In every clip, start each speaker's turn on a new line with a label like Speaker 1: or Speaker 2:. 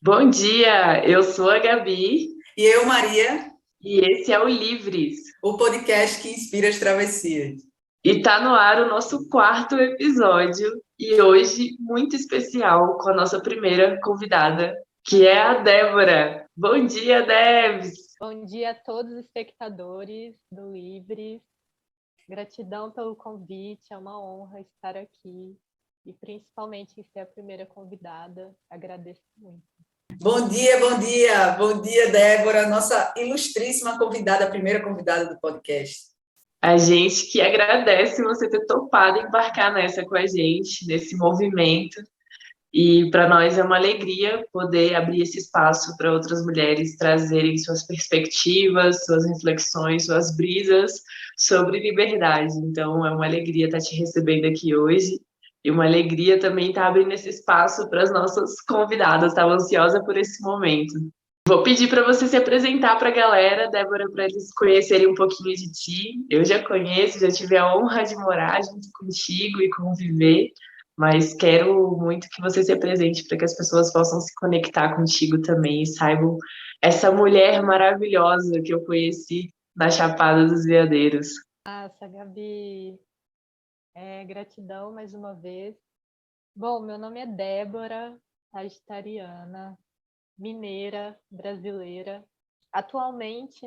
Speaker 1: Bom dia, eu sou a Gabi
Speaker 2: E eu, Maria,
Speaker 1: e esse é o Livres.
Speaker 2: o podcast que inspira as travessias.
Speaker 1: E tá no ar o nosso quarto episódio e hoje muito especial com a nossa primeira convidada, que é a Débora. Bom dia, Debs.
Speaker 3: Bom dia a todos os espectadores do Livres. Gratidão pelo convite, é uma honra estar aqui e principalmente em ser a primeira convidada. Agradeço muito.
Speaker 2: Bom dia, bom dia, bom dia, Débora, nossa ilustríssima convidada, a primeira convidada do podcast.
Speaker 1: A gente que agradece você ter topado embarcar nessa com a gente, nesse movimento. E para nós é uma alegria poder abrir esse espaço para outras mulheres trazerem suas perspectivas, suas reflexões, suas brisas sobre liberdade. Então é uma alegria estar te recebendo aqui hoje e uma alegria também estar abrindo esse espaço para as nossas convidadas. Estava ansiosa por esse momento. Vou pedir para você se apresentar para a galera, Débora, para eles conhecerem um pouquinho de ti. Eu já conheço, já tive a honra de morar junto contigo e conviver, mas quero muito que você se apresente para que as pessoas possam se conectar contigo também e saibam essa mulher maravilhosa que eu conheci na Chapada dos Veadeiros.
Speaker 3: Nossa, Gabi, gratidão mais uma vez. Bom, meu nome é Débora, sagitariana, mineira, brasileira. Atualmente,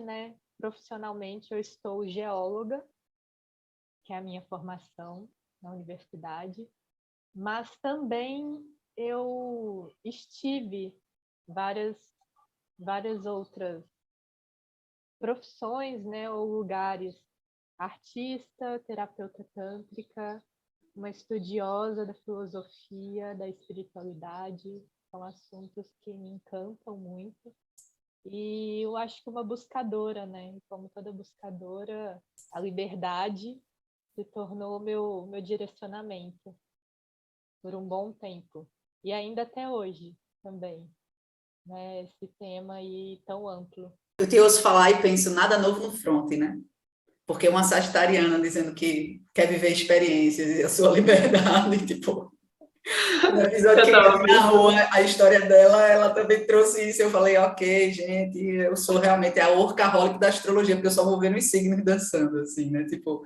Speaker 3: profissionalmente, eu estou geóloga, que é a minha formação na universidade, mas também eu estive várias outras profissões, ou lugares. Artista, terapeuta tântrica, uma estudiosa da filosofia, da espiritualidade, são assuntos que me encantam muito. E eu acho que uma buscadora, como toda buscadora, a liberdade se tornou meu direcionamento por um bom tempo. E ainda até hoje também, esse tema aí tão amplo.
Speaker 2: Eu te ouço falar e penso, nada novo no front, né? Porque uma sagitariana dizendo que quer viver experiências e a sua liberdade, tipo, no episódio que eu vi na rua, a história dela, ela também trouxe isso. Eu falei, ok, gente, eu sou realmente a workaholic da astrologia, porque eu só vou vendo os signos dançando, assim, né? Tipo,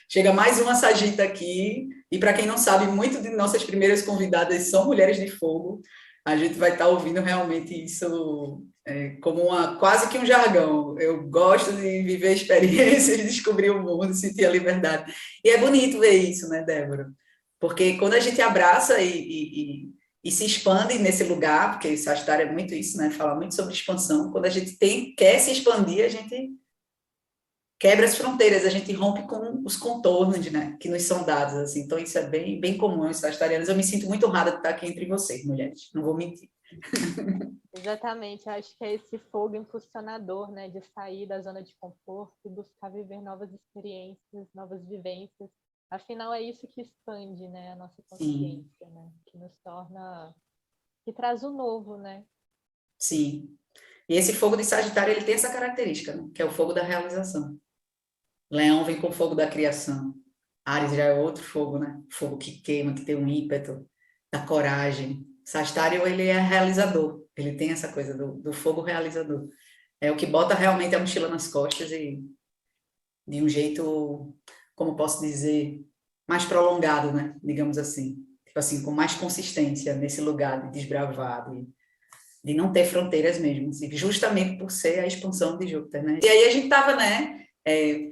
Speaker 2: chega mais uma sagita aqui, e para quem não sabe, muito de nossas primeiras convidadas são mulheres de fogo. A gente vai estar ouvindo realmente isso como quase que um jargão. Eu gosto de viver experiências, descobrir o mundo, sentir a liberdade. E é bonito ver isso, né, Débora? Porque quando a gente abraça e se expande nesse lugar, porque Sagitário é muito isso, né? Fala muito sobre expansão. Quando a gente quer se expandir, a gente quebra as fronteiras, a gente rompe com os contornos, né, que nos são dados, assim. Então, isso é bem, bem comum aos sagitarianos. Eu me sinto muito honrada de estar aqui entre vocês, mulheres, não vou mentir.
Speaker 3: Exatamente, eu acho que é esse fogo impulsionador, de sair da zona de conforto e buscar viver novas experiências, novas vivências. Afinal, é isso que expande, a nossa consciência, que nos torna, que traz o novo,
Speaker 2: Sim. E esse fogo de Sagitário, ele tem essa característica, né, que é o fogo da realização. Leão vem com o fogo da criação. Áries já é outro fogo, né? Fogo que queima, que tem um ímpeto, da coragem. Sagitário, ele é realizador. Ele tem essa coisa do fogo realizador. É o que bota realmente a mochila nas costas e de um jeito, como posso dizer, mais prolongado, né? Digamos assim. Tipo assim, com mais consistência nesse lugar de desbravar, de não ter fronteiras mesmo, assim, justamente por ser a expansão de Júpiter, né? E aí a gente estava, né,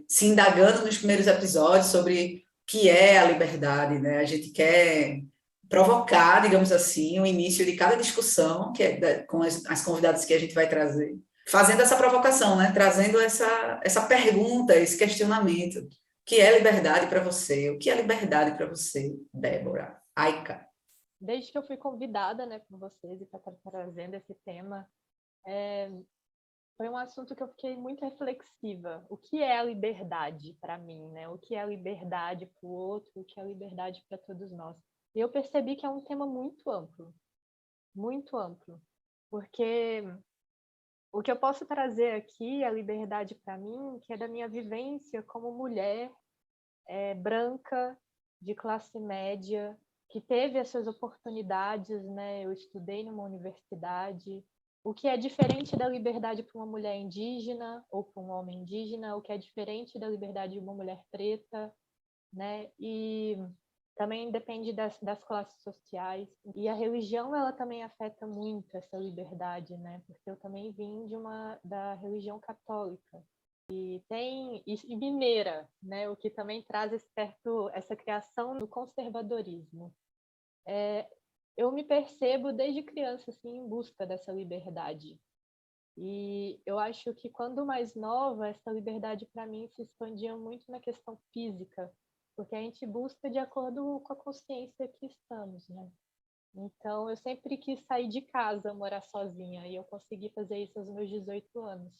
Speaker 2: se indagando nos primeiros episódios sobre o que é a liberdade, né? A gente quer provocar, digamos assim, o início de cada discussão com as convidadas que a gente vai trazer, fazendo essa provocação, né? Trazendo essa pergunta, esse questionamento. O que é liberdade para você? O que é liberdade para você, Débora? Aika.
Speaker 3: Desde que eu fui convidada, por vocês e para estar trazendo esse tema, foi um assunto que eu fiquei muito reflexiva. O que é a liberdade para mim, O que é a liberdade para o outro? O que é a liberdade para todos nós? E eu percebi que é um tema muito amplo, porque o que eu posso trazer aqui, a liberdade para mim, que é da minha vivência como mulher branca, de classe média, que teve essas oportunidades, né? Eu estudei numa universidade, o que é diferente da liberdade para uma mulher indígena ou para um homem indígena, o que é diferente da liberdade de uma mulher preta, né? E também depende das classes sociais. E a religião, ela também afeta muito essa liberdade, né? Porque eu também vim da religião católica. E mineira, né? O que também traz essa criação do conservadorismo. Eu me percebo desde criança assim, em busca dessa liberdade. E eu acho que quando mais nova, essa liberdade para mim se expandia muito na questão física, porque a gente busca de acordo com a consciência que estamos, né? Então, eu sempre quis sair de casa, morar sozinha, e eu consegui fazer isso aos meus 18 anos.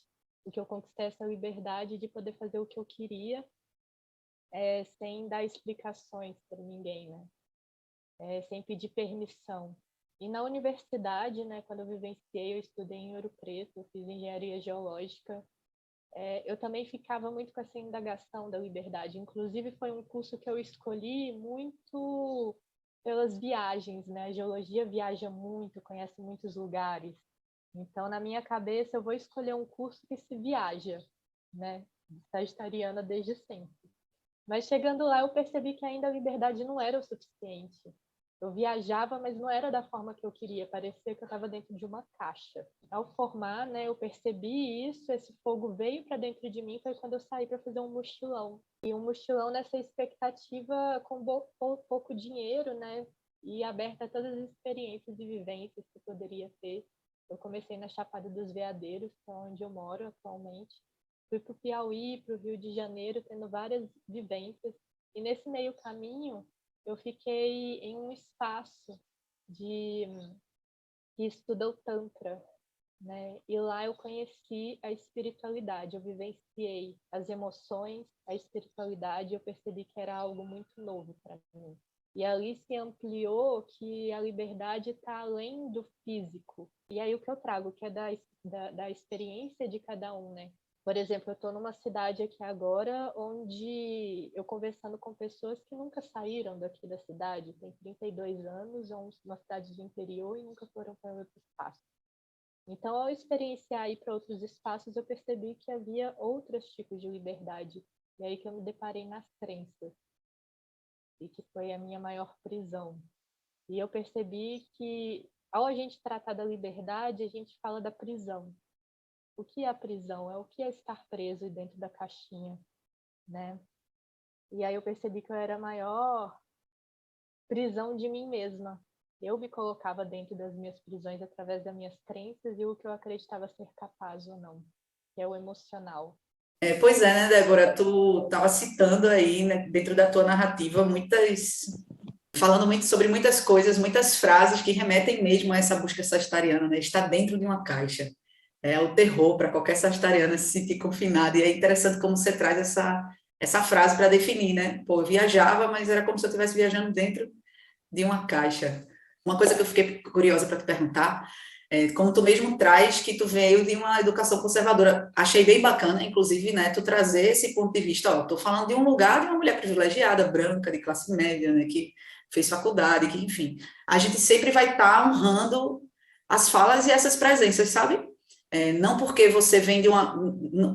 Speaker 3: Porque eu conquistei essa liberdade de poder fazer o que eu queria, sem dar explicações para ninguém, né? Sem pedir permissão. E na universidade, né, quando eu vivenciei, eu estudei em Ouro Preto, eu fiz engenharia geológica, eu também ficava muito com essa indagação da liberdade. Inclusive, foi um curso que eu escolhi muito pelas viagens, né? A geologia viaja muito, conhece muitos lugares. Então, na minha cabeça, eu vou escolher um curso que se viaja, né? Sagitariana desde sempre. Mas chegando lá, eu percebi que ainda a liberdade não era o suficiente. Eu viajava, mas não era da forma que eu queria. Parecia que eu estava dentro de uma caixa. Ao formar, né, eu percebi isso, esse fogo veio para dentro de mim, foi quando eu saí para fazer um mochilão. E um mochilão nessa expectativa com pouco dinheiro, né, e aberta a todas as experiências e vivências que poderia ter. Eu comecei na Chapada dos Veadeiros, que é onde eu moro atualmente. Fui para o Piauí, para o Rio de Janeiro, tendo várias vivências. E nesse meio caminho, eu fiquei em um espaço que estuda o Tantra, né? E lá eu conheci a espiritualidade, eu vivenciei as emoções, a espiritualidade, eu percebi que era algo muito novo para mim. E ali se ampliou que a liberdade está além do físico. E aí o que eu trago, que é da experiência de cada um, né? Por exemplo, eu estou numa cidade aqui agora onde eu conversando com pessoas que nunca saíram daqui da cidade, tem 32 anos, é uma cidade de interior e nunca foram para outro espaço. Então, ao experienciar ir para outros espaços, eu percebi que havia outros tipos de liberdade. E aí que eu me deparei nas crenças, e que foi a minha maior prisão. E eu percebi que, ao a gente tratar da liberdade, a gente fala da prisão. O que é a prisão? É o que é estar preso dentro da caixinha, né? E aí eu percebi que eu era a maior prisão de mim mesma. Eu me colocava dentro das minhas prisões através das minhas crenças e o que eu acreditava ser capaz ou não, que é o emocional.
Speaker 2: Pois é, né, Débora? Tu estava citando aí, né, dentro da tua narrativa, falando muito sobre muitas coisas, muitas frases que remetem mesmo a essa busca sagitariana, né? Está dentro de uma caixa. É o terror para qualquer sagitariana se sentir confinada. E é interessante como você traz essa frase para definir, né? Pô, eu viajava, mas era como se eu estivesse viajando dentro de uma caixa. Uma coisa que eu fiquei curiosa para te perguntar, como tu mesmo traz que tu veio de uma educação conservadora, achei bem bacana, inclusive, né, tu trazer esse ponto de vista, ó, tô falando de um lugar de uma mulher privilegiada, branca, de classe média, né, que fez faculdade, que, enfim, a gente sempre vai estar honrando as falas e essas presenças, sabe? Não porque você vem de uma,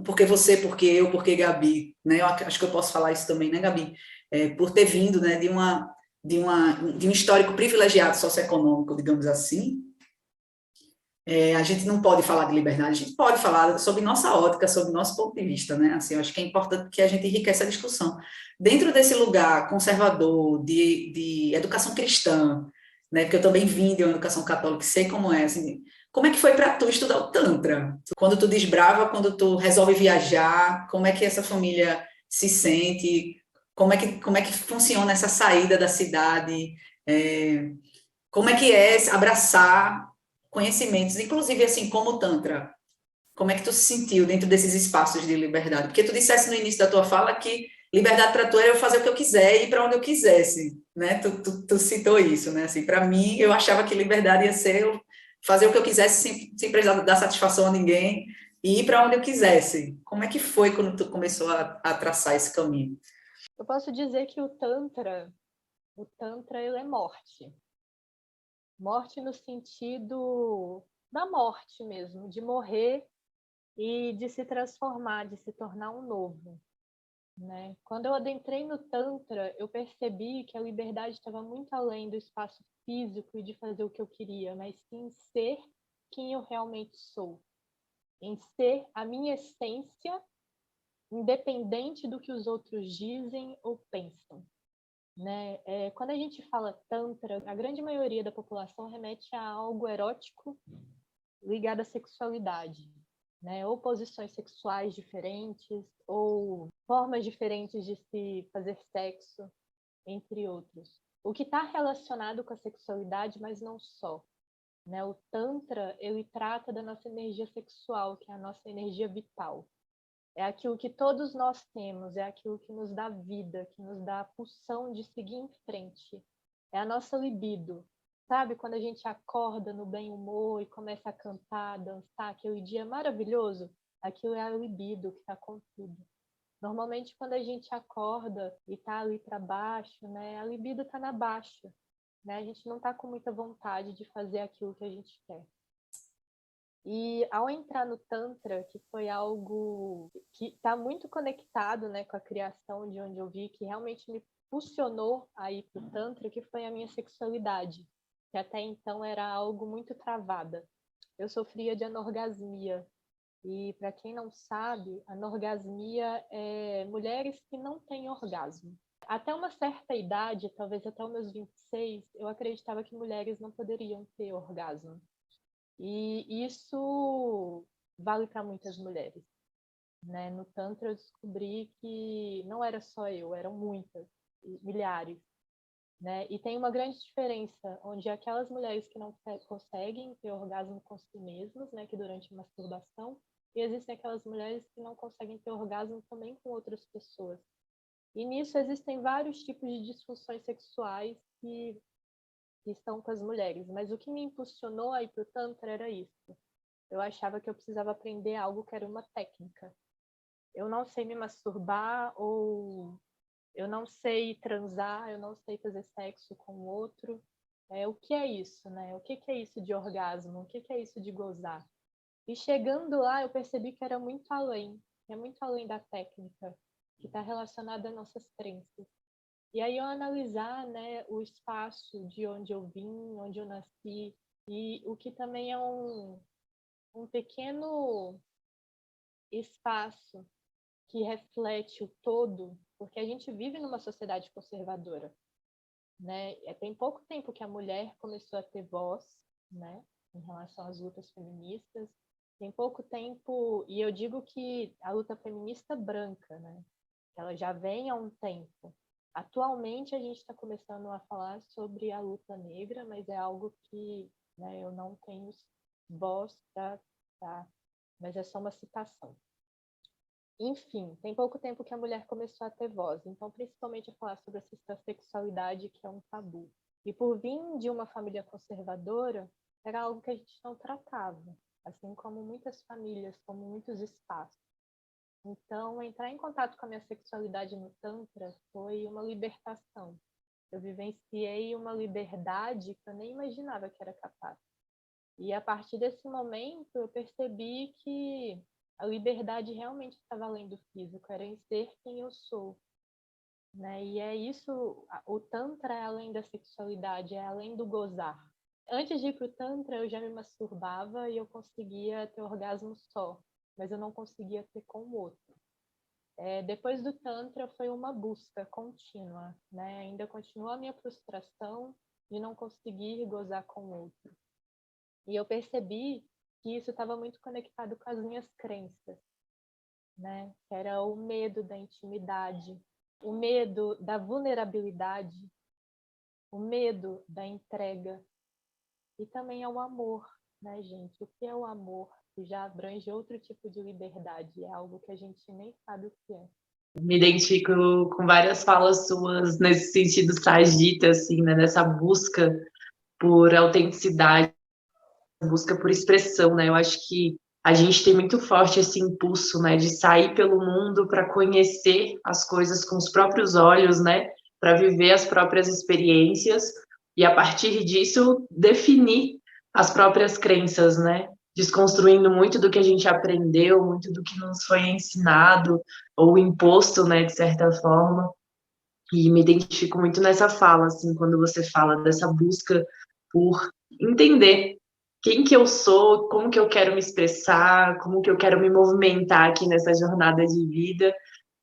Speaker 2: porque eu, porque Gabi, né, eu acho que eu posso falar isso também, né, Gabi? Por ter vindo, né, de um histórico privilegiado socioeconômico, digamos assim, a gente não pode falar de liberdade, a gente pode falar sobre nossa ótica, sobre nosso ponto de vista, né? Assim, eu acho que é importante que a gente enriqueça a discussão. Dentro desse lugar conservador, de educação cristã, né? Porque eu também vim de uma educação católica, sei como é, assim, como é que foi para tu estudar o Tantra? Quando tu desbrava, quando tu resolve viajar, como é que essa família se sente? Como é que funciona essa saída da cidade? Como é que é abraçar conhecimentos, inclusive assim como o Tantra? Como é que tu se sentiu dentro desses espaços de liberdade? Porque tu disseste no início da tua fala que liberdade para tu era eu fazer o que eu quiser e ir para onde eu quisesse, né? Tu citou isso, né? Assim, para mim, eu achava que liberdade ia ser eu fazer o que eu quisesse sem precisar dar satisfação a ninguém e ir para onde eu quisesse. Como é que foi quando tu começou a traçar esse caminho?
Speaker 3: Eu posso dizer que o Tantra o Tantra ele é morte. Morte no sentido da morte mesmo, de morrer e de se transformar, de se tornar um novo, né? Quando eu adentrei no Tantra, eu percebi que a liberdade estava muito além do espaço físico e de fazer o que eu queria, mas sim ser quem eu realmente sou, em ser a minha essência, independente do que os outros dizem ou pensam, né? Quando a gente fala Tantra, a grande maioria da população remete a algo erótico ligado à sexualidade, né? Ou posições sexuais diferentes, ou formas diferentes de se fazer sexo, entre outros. O que está relacionado com a sexualidade, mas não só, né? O Tantra, ele trata da nossa energia sexual, que é a nossa energia vital. É aquilo que todos nós temos, é aquilo que nos dá vida, que nos dá a pulsão de seguir em frente. É a nossa libido. Sabe, quando a gente acorda no bem humor e começa a cantar, dançar, aquele dia maravilhoso, aquilo é a libido que está com tudo. Normalmente, quando a gente acorda e está ali para baixo, né, a libido está na baixa. Né? A gente não está com muita vontade de fazer aquilo que a gente quer. E ao entrar no Tantra, que foi algo que está muito conectado, né, com a criação de onde eu vi, que realmente me impulsionou a ir para o Tantra, que foi a minha sexualidade, que até então era algo muito travada. Eu sofria de anorgasmia. E para quem não sabe, anorgasmia é mulheres que não têm orgasmo. Até uma certa idade, talvez até os meus 26, eu acreditava que mulheres não poderiam ter orgasmo. E isso vale para muitas mulheres, né? No Tantra eu descobri que não era só eu, eram muitas, milhares, né? E tem uma grande diferença, onde aquelas mulheres que não conseguem ter orgasmo com si mesmas, né? Que durante a masturbação, e existem aquelas mulheres que não conseguem ter orgasmo também com outras pessoas. E nisso existem vários tipos de disfunções sexuais que estão com as mulheres, mas o que me impulsionou a ir para o Tantra era isso. Eu achava que eu precisava aprender algo que era uma técnica. Eu não sei me masturbar, ou eu não sei transar, eu não sei fazer sexo com o outro. O que é isso, né? O que é isso de orgasmo? O que é isso de gozar? E chegando lá, eu percebi que era muito além, é muito além da técnica, que está relacionada às nossas crenças. E aí eu analisar, né, o espaço de onde eu vim, onde eu nasci, e o que também é um pequeno espaço que reflete o todo, porque a gente vive numa sociedade conservadora, né? Tem pouco tempo que a mulher começou a ter voz, né, em relação às lutas feministas. Tem pouco tempo, e eu digo que a luta feminista branca, né, ela já vem há um tempo. Atualmente a gente está começando a falar sobre a luta negra, mas é algo que, né, eu não tenho voz para dar, mas é só uma citação. Enfim, tem pouco tempo que a mulher começou a ter voz, então principalmente a falar sobre essa sexualidade que é um tabu. E por vir de uma família conservadora, era algo que a gente não tratava, assim como muitas famílias, como muitos espaços. Então, entrar em contato com a minha sexualidade no Tantra foi uma libertação. Eu vivenciei uma liberdade que eu nem imaginava que era capaz. E a partir desse momento, eu percebi que a liberdade realmente estava além do físico, era em ser quem eu sou. Né? E é isso, o Tantra é além da sexualidade, é além do gozar. Antes de ir para o Tantra, eu já me masturbava e eu conseguia ter orgasmo só, mas eu não conseguia ter com o outro. Depois do Tantra foi uma busca contínua, né? Ainda continua a minha frustração de não conseguir gozar com o outro. E eu percebi que isso estava muito conectado com as minhas crenças, né? Que era o medo da intimidade, o medo da vulnerabilidade, o medo da entrega, e também é o amor, né, gente? O que é o amor? Que já abrange outro tipo de liberdade, é algo que a gente nem sabe o que é.
Speaker 1: Me identifico com várias falas suas nesse sentido sagita, assim, né? Nessa busca por autenticidade, busca por expressão, né? Eu acho que a gente tem muito forte esse impulso, né, de sair pelo mundo para conhecer as coisas com os próprios olhos, né? para viver as próprias experiências e, a partir disso, definir as próprias crenças, né? Desconstruindo muito do que a gente aprendeu, muito do que nos foi ensinado ou imposto, né, de certa forma. E me identifico muito nessa fala, assim, quando você fala dessa busca por entender quem que eu sou, como que eu quero me expressar, como que eu quero me movimentar aqui nessa jornada de vida.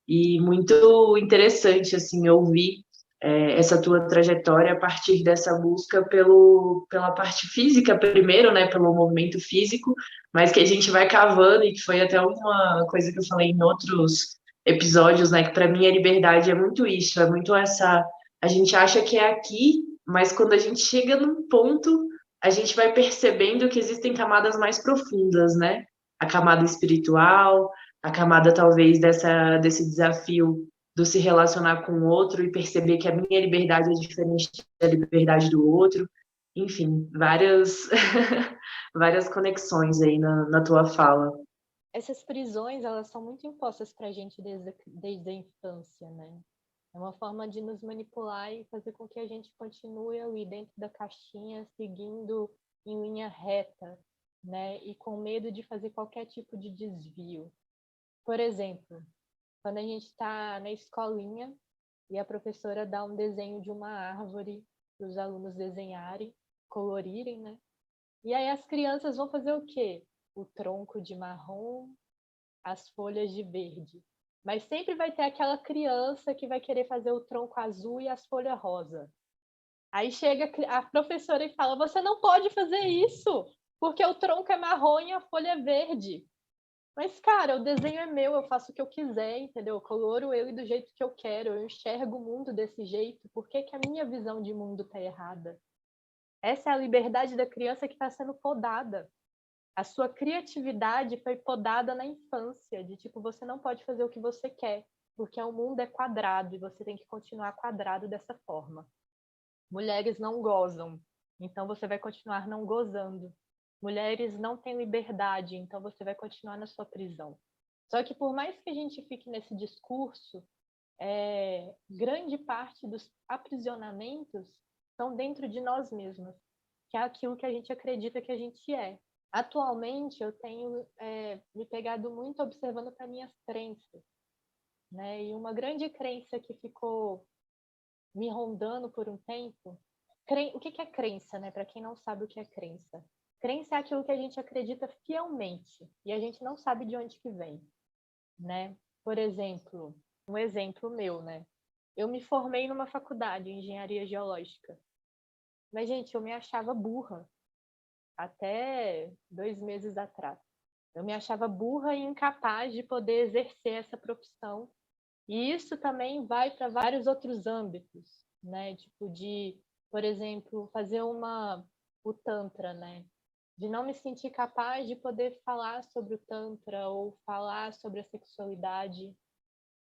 Speaker 1: E muito interessante, assim, ouvir essa tua trajetória a partir dessa busca pela parte física primeiro, né, pelo movimento físico, mas que a gente vai cavando, e que foi até uma coisa que eu falei em outros episódios, né, que para mim a liberdade é muito isso, é muito essa, a gente acha que é aqui, mas quando a gente chega num ponto, a gente vai percebendo que existem camadas mais profundas, né? A camada espiritual, a camada talvez desse desafio do se relacionar com o outro e perceber que a minha liberdade é diferente da liberdade do outro. Enfim, várias, várias conexões aí na tua fala.
Speaker 3: Essas prisões, elas são muito impostas para a gente desde a infância, né? É uma forma de nos manipular e fazer com que a gente continue ali dentro da caixinha, seguindo em linha reta, né? E com medo de fazer qualquer tipo de desvio. Por exemplo, quando a gente está na escolinha e a professora dá um desenho de uma árvore para os alunos desenharem, colorirem, né? E aí as crianças vão fazer o quê? O tronco de marrom, as folhas de verde. Mas sempre vai ter aquela criança que vai querer fazer o tronco azul e as folhas rosa. Aí chega a professora e fala: você não pode fazer isso, porque o tronco é marrom e a folha é verde. Mas, cara, o desenho é meu, eu faço o que eu quiser, entendeu? Eu coloro ele do jeito que eu quero, eu enxergo o mundo desse jeito. Por que que a minha visão de mundo está errada? Essa é a liberdade da criança que está sendo podada. A sua criatividade foi podada na infância, de tipo, você não pode fazer o que você quer, porque o mundo é quadrado e você tem que continuar quadrado dessa forma. Mulheres não gozam, então você vai continuar não gozando. Mulheres não têm liberdade, então você vai continuar na sua prisão. Só que por mais que a gente fique nesse discurso, grande parte dos aprisionamentos estão dentro de nós mesmos, que é aquilo que a gente acredita que a gente é. Atualmente, eu tenho me pegado muito observando para minhas crenças, né? E uma grande crença que ficou me rondando por um tempo. O que é crença, né? Para quem não sabe o que é crença. Crença é aquilo que a gente acredita fielmente e a gente não sabe de onde que vem, né? Por exemplo, um exemplo meu, né? Eu me formei numa faculdade de engenharia geológica. Mas, gente, eu me achava burra até 2 meses atrás. Eu me achava burra e incapaz de poder exercer essa profissão. E isso também vai para vários outros âmbitos, né? Tipo de, por exemplo, fazer o Tantra, né? De não me sentir capaz de poder falar sobre o Tantra ou falar sobre a sexualidade.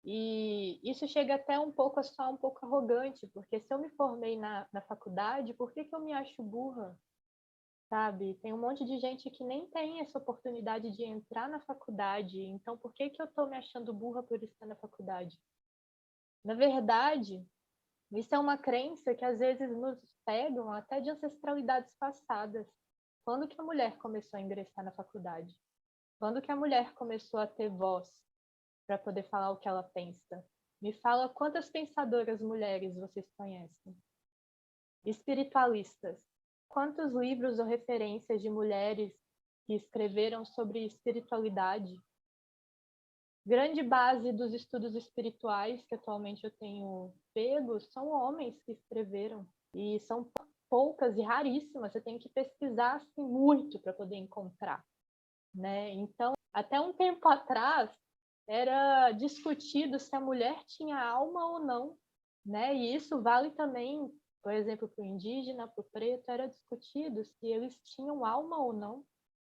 Speaker 3: E isso chega até um pouco a soar um pouco arrogante, porque se eu me formei na faculdade, por que eu me acho burra? Sabe? Tem um monte de gente que nem tem essa oportunidade de entrar na faculdade, então por que eu estou me achando burra por estar na faculdade? Na verdade, isso é uma crença que às vezes nos pegam até de ancestralidades passadas. Quando que a mulher começou a ingressar na faculdade? Quando que a mulher começou a ter voz para poder falar o que ela pensa? Me fala quantas pensadoras mulheres vocês conhecem? Espiritualistas. Quantos livros ou referências de mulheres que escreveram sobre espiritualidade? Grande base dos estudos espirituais que atualmente eu tenho pego são homens que escreveram. E são poucas e raríssimas. Você tem que pesquisar assim, muito para poder encontrar, né? Então, até um tempo atrás, era discutido se a mulher tinha alma ou não, né? E isso vale também, por exemplo, para o indígena, para o preto, era discutido se eles tinham alma ou não.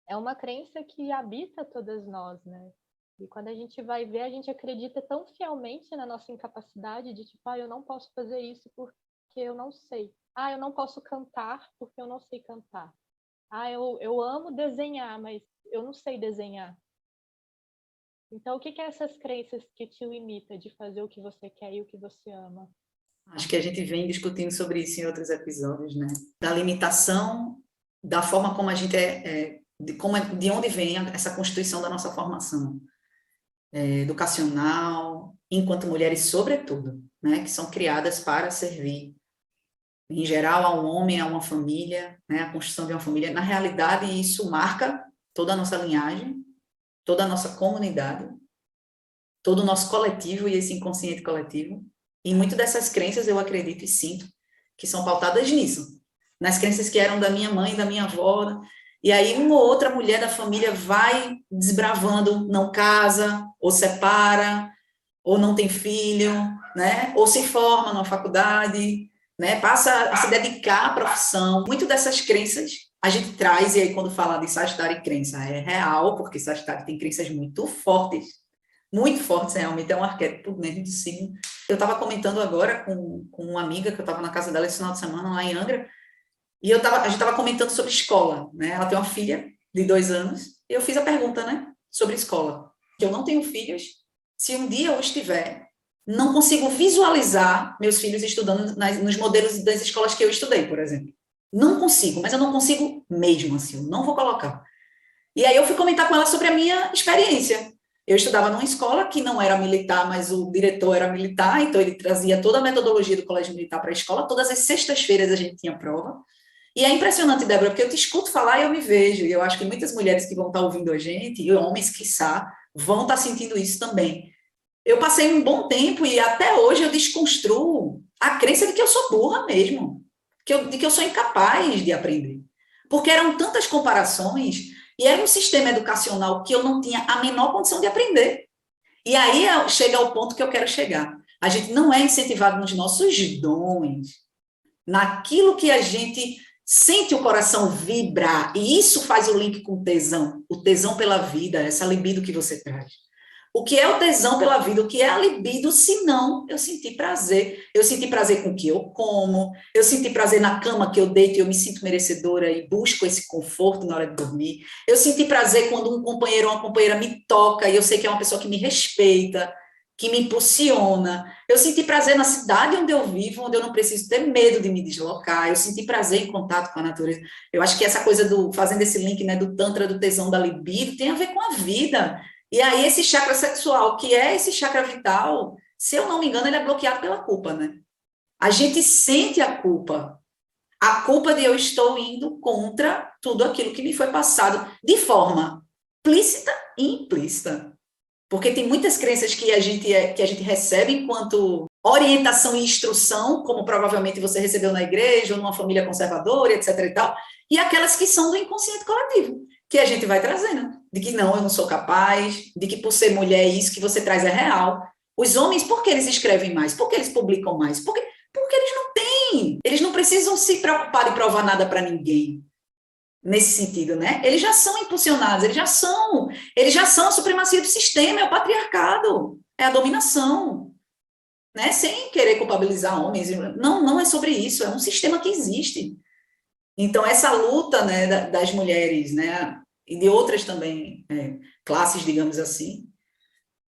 Speaker 3: É uma crença que habita todas nós, né? E quando a gente vai ver, a gente acredita tão fielmente na nossa incapacidade de tipo, eu não posso fazer isso porque eu não sei. Eu não posso cantar porque eu não sei cantar. Eu amo desenhar, mas eu não sei desenhar. Então, o que é essas crenças que te limita de fazer o que você quer e o que você ama?
Speaker 2: Acho que a gente vem discutindo sobre isso em outros episódios, né? Da limitação, da forma como a gente de onde vem essa constituição da nossa formação educacional, enquanto mulheres, sobretudo, né? Que são criadas para servir, em geral, a um homem, a uma família, né? A construção de uma família. Na realidade, isso marca toda a nossa linhagem, toda a nossa comunidade, todo o nosso coletivo e esse inconsciente coletivo. E muito dessas crenças eu acredito e sinto que são pautadas nisso, nas crenças que eram da minha mãe, da minha avó. E aí uma ou outra mulher da família vai desbravando, não casa, ou separa, ou não tem filho, né? Ou se forma numa faculdade, né? Passa a se dedicar à profissão. Muito dessas crenças a gente traz, e aí quando fala de Sagitário e crença, é real, porque Sagitário tem crenças muito fortes realmente, é um arquétipo mesmo de signo. Eu estava comentando agora com uma amiga, que eu estava na casa dela esse final de semana, lá em Angra, e a gente estava comentando sobre escola, né? Ela tem uma filha de 2 anos, e eu fiz a pergunta, né? Sobre escola. Que eu não tenho filhos, se um dia eu estiver, não consigo visualizar meus filhos estudando nos modelos das escolas que eu estudei, por exemplo. Não consigo, mas eu não consigo mesmo, assim, eu não vou colocar. E aí eu fui comentar com ela sobre a minha experiência. Eu estudava numa escola que não era militar, mas o diretor era militar, então ele trazia toda a metodologia do colégio militar para a escola. Todas as sextas-feiras a gente tinha prova. E é impressionante, Débora, porque eu te escuto falar e eu me vejo. E eu acho que muitas mulheres que vão estar ouvindo a gente, e homens, quiçá, vão estar sentindo isso também. Eu passei um bom tempo e até hoje eu desconstruo a crença de que eu sou burra mesmo, de que eu sou incapaz de aprender. Porque eram tantas comparações e era um sistema educacional que eu não tinha a menor condição de aprender. E aí chega ao ponto que eu quero chegar. A gente não é incentivado nos nossos dons, naquilo que a gente sente o coração vibrar, e isso faz o link com o tesão pela vida, essa libido que você traz. O que é o tesão pela vida? O que é a libido, se não eu senti prazer? Eu senti prazer com o que eu como, eu senti prazer na cama que eu deito e eu me sinto merecedora e busco esse conforto na hora de dormir. Eu senti prazer quando um companheiro ou uma companheira me toca e eu sei que é uma pessoa que me respeita, que me impulsiona. Eu senti prazer na cidade onde eu vivo, onde eu não preciso ter medo de me deslocar. Eu senti prazer em contato com a natureza. Eu acho que essa coisa fazendo esse link, né, do tantra, do tesão, da libido, tem a ver com a vida. E aí esse chakra sexual, que é esse chakra vital, se eu não me engano, ele é bloqueado pela culpa, né? A gente sente a culpa de eu estou indo contra tudo aquilo que me foi passado, de forma explícita e implícita. Porque tem muitas crenças que a gente recebe enquanto orientação e instrução, como provavelmente você recebeu na igreja ou numa família conservadora, etc. e tal, e aquelas que são do inconsciente coletivo, que a gente vai trazendo, de que não, eu não sou capaz, de que por ser mulher isso que você traz é real. Os homens, por que eles escrevem mais? Por que eles publicam mais? Porque eles não têm, eles não precisam se preocupar de provar nada para ninguém. Nesse sentido, né? Eles já são impulsionados, eles já são a supremacia do sistema, é o patriarcado, é a dominação, né? Sem querer culpabilizar homens, não é sobre isso, é um sistema que existe. Então, essa luta, né, das mulheres, né, e de outras também classes, digamos assim,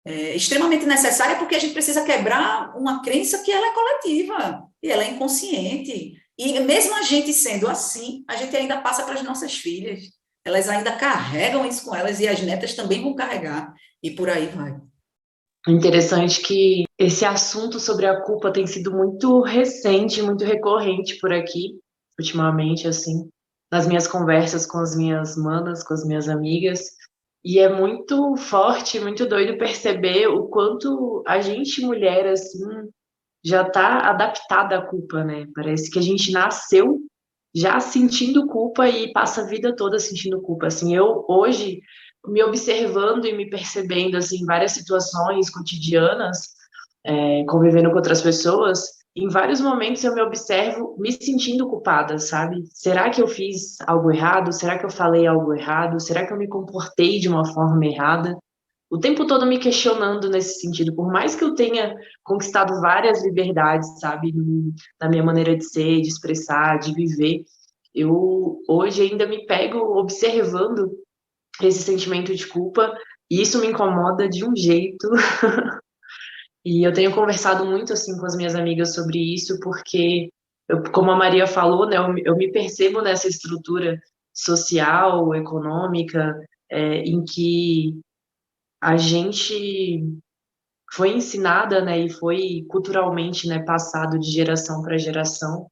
Speaker 2: é extremamente necessária porque a gente precisa quebrar uma crença que ela é coletiva, e ela é inconsciente. E mesmo a gente sendo assim, a gente ainda passa para as nossas filhas. Elas ainda carregam isso com elas e as netas também vão carregar. E por aí vai.
Speaker 1: Interessante que esse assunto sobre a culpa tem sido muito recente, muito recorrente por aqui, ultimamente, assim, nas minhas conversas com as minhas manas, com as minhas amigas. E é muito forte, muito doido perceber o quanto a gente, mulher, assim, já está adaptada à culpa, né? Parece que a gente nasceu já sentindo culpa e passa a vida toda sentindo culpa. Assim, eu hoje me observando e me percebendo assim, em várias situações cotidianas, convivendo com outras pessoas, em vários momentos eu me observo me sentindo culpada, sabe? Será que eu fiz algo errado? Será que eu falei algo errado? Será que eu me comportei de uma forma errada? O tempo todo me questionando nesse sentido, por mais que eu tenha conquistado várias liberdades, sabe, na minha maneira de ser, de expressar, de viver, eu hoje ainda me pego observando esse sentimento de culpa e isso me incomoda de um jeito. E eu tenho conversado muito assim com as minhas amigas sobre isso, porque como a Maria falou, né, eu me percebo nessa estrutura social, econômica, em que a gente foi ensinada, né, e foi culturalmente, né, passado de geração para geração,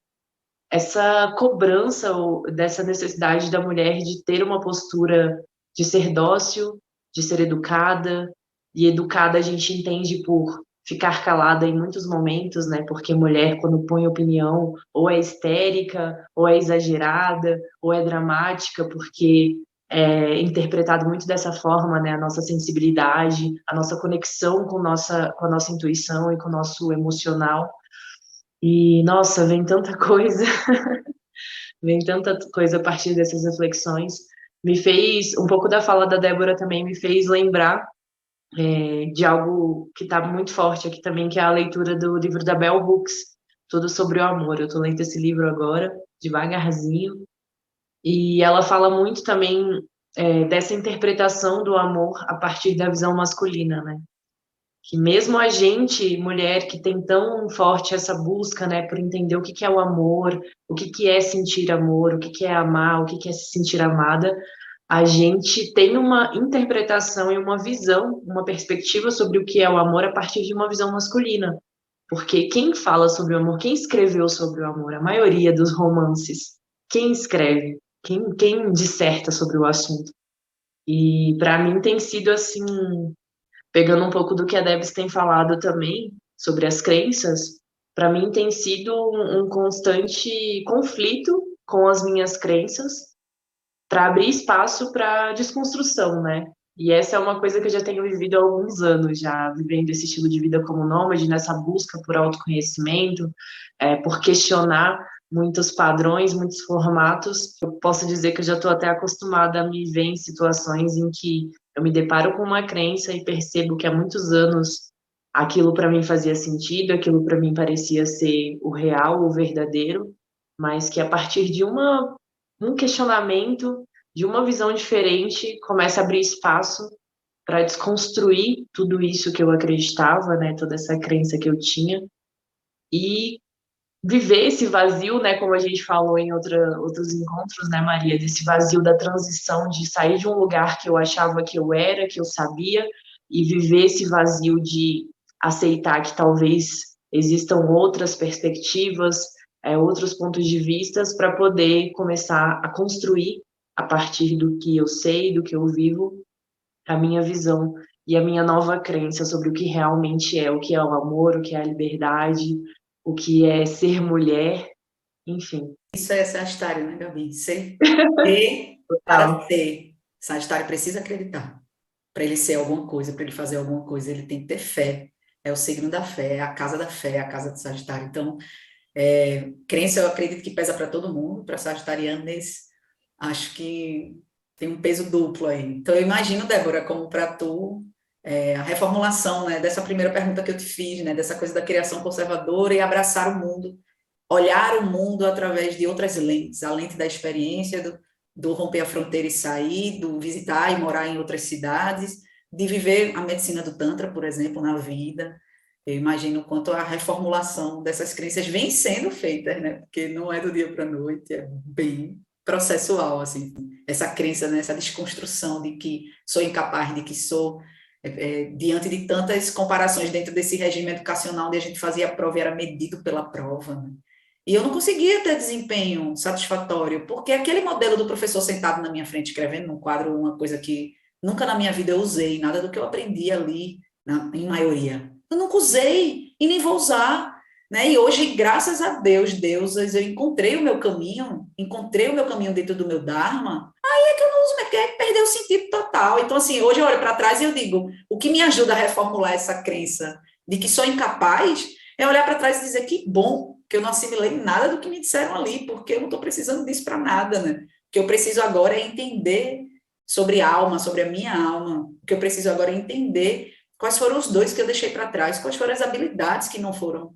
Speaker 1: essa cobrança dessa necessidade da mulher de ter uma postura de ser dócil, de ser educada, e educada a gente entende por ficar calada em muitos momentos, né? Porque mulher, quando põe opinião, ou é histérica, ou é exagerada, ou é dramática, porque é interpretado muito dessa forma, né? A nossa sensibilidade, a nossa conexão com a nossa intuição e com o nosso emocional. E, nossa, vem tanta coisa, vem tanta coisa a partir dessas reflexões. Me fez, um pouco da fala da Débora também me fez lembrar de algo que está muito forte aqui também, que é a leitura do livro da Bell Hooks, Tudo sobre o Amor. Eu estou lendo esse livro agora, devagarzinho, e ela fala muito também dessa interpretação do amor a partir da visão masculina, né? Que mesmo a gente, mulher, que tem tão forte essa busca, né, por entender o que que é o amor, o que que é sentir amor, o que que é amar, o que que é se sentir amada, a gente tem uma interpretação e uma visão, uma perspectiva sobre o que é o amor a partir de uma visão masculina. Porque quem fala sobre o amor, quem escreveu sobre o amor, a maioria dos romances, quem escreve, quem disserta sobre o assunto. E para mim tem sido assim, pegando um pouco do que a Debs tem falado também sobre as crenças, para mim tem sido um constante conflito com as minhas crenças para abrir espaço para desconstrução, né? E essa é uma coisa que eu já tenho vivido há alguns anos, já vivendo esse estilo de vida como nômade, nessa busca por autoconhecimento, por questionar muitos padrões, muitos formatos. Eu posso dizer que eu já estou até acostumada a me ver em situações em que eu me deparo com uma crença e percebo que há muitos anos aquilo para mim fazia sentido, aquilo para mim parecia ser o real, o verdadeiro, mas que a partir de um questionamento, de uma visão diferente, começa a abrir espaço para desconstruir tudo isso que eu acreditava, né, toda essa crença que eu tinha, e viver esse vazio, né, como a gente falou em outros encontros, né, Maria, desse vazio da transição, de sair de um lugar que eu achava que eu era, que eu sabia, e viver esse vazio de aceitar que talvez existam outras perspectivas, outros pontos de vistas para poder começar a construir a partir do que eu sei, do que eu vivo, a minha visão e a minha nova crença sobre o que realmente é, o que é o amor, o que é a liberdade, o que é ser mulher, enfim.
Speaker 2: Isso é Sagitário, né, Gabi? Ser e para
Speaker 1: Total.
Speaker 2: ser. Sagitário precisa acreditar. Para ele ser alguma coisa, para ele fazer alguma coisa, ele tem que ter fé. É o signo da fé, é a casa da fé, é a casa do Sagitário. Então, crença eu acredito que pesa para todo mundo, para sagitarianos, acho que tem um peso duplo aí. Então, eu imagino, Débora, como para tu, a reformulação, né, dessa primeira pergunta que eu te fiz, né, dessa coisa da criação conservadora e abraçar o mundo, olhar o mundo através de outras lentes, a lente da experiência, do romper a fronteira e sair, do visitar e morar em outras cidades, de viver a medicina do Tantra, por exemplo, na vida. Eu imagino o quanto a reformulação dessas crenças vem sendo feita, né? Porque não é do dia para a noite, é bem processual, assim. Essa crença, né? Essa desconstrução de que sou incapaz, de que sou... diante de tantas comparações dentro desse regime educacional onde a gente fazia a prova e era medido pela prova, né? E eu não conseguia ter desempenho satisfatório, porque aquele modelo do professor sentado na minha frente, escrevendo num quadro uma coisa que nunca na minha vida eu usei, nada do que eu aprendi ali, em maioria. Eu nunca usei e nem vou usar. Né? E hoje, graças a Deus, deusas, eu encontrei o meu caminho dentro do meu Dharma, aí é que eu não uso, porque perdeu o sentido total. Então, assim, hoje eu olho para trás e eu digo, o que me ajuda a reformular essa crença de que sou incapaz é olhar para trás e dizer que bom que eu não assimilei nada do que me disseram ali, porque eu não estou precisando disso para nada, né? O que eu preciso agora é entender sobre alma, sobre a minha alma. O que eu preciso agora é entender quais foram os dois que eu deixei para trás, quais foram as habilidades que não foram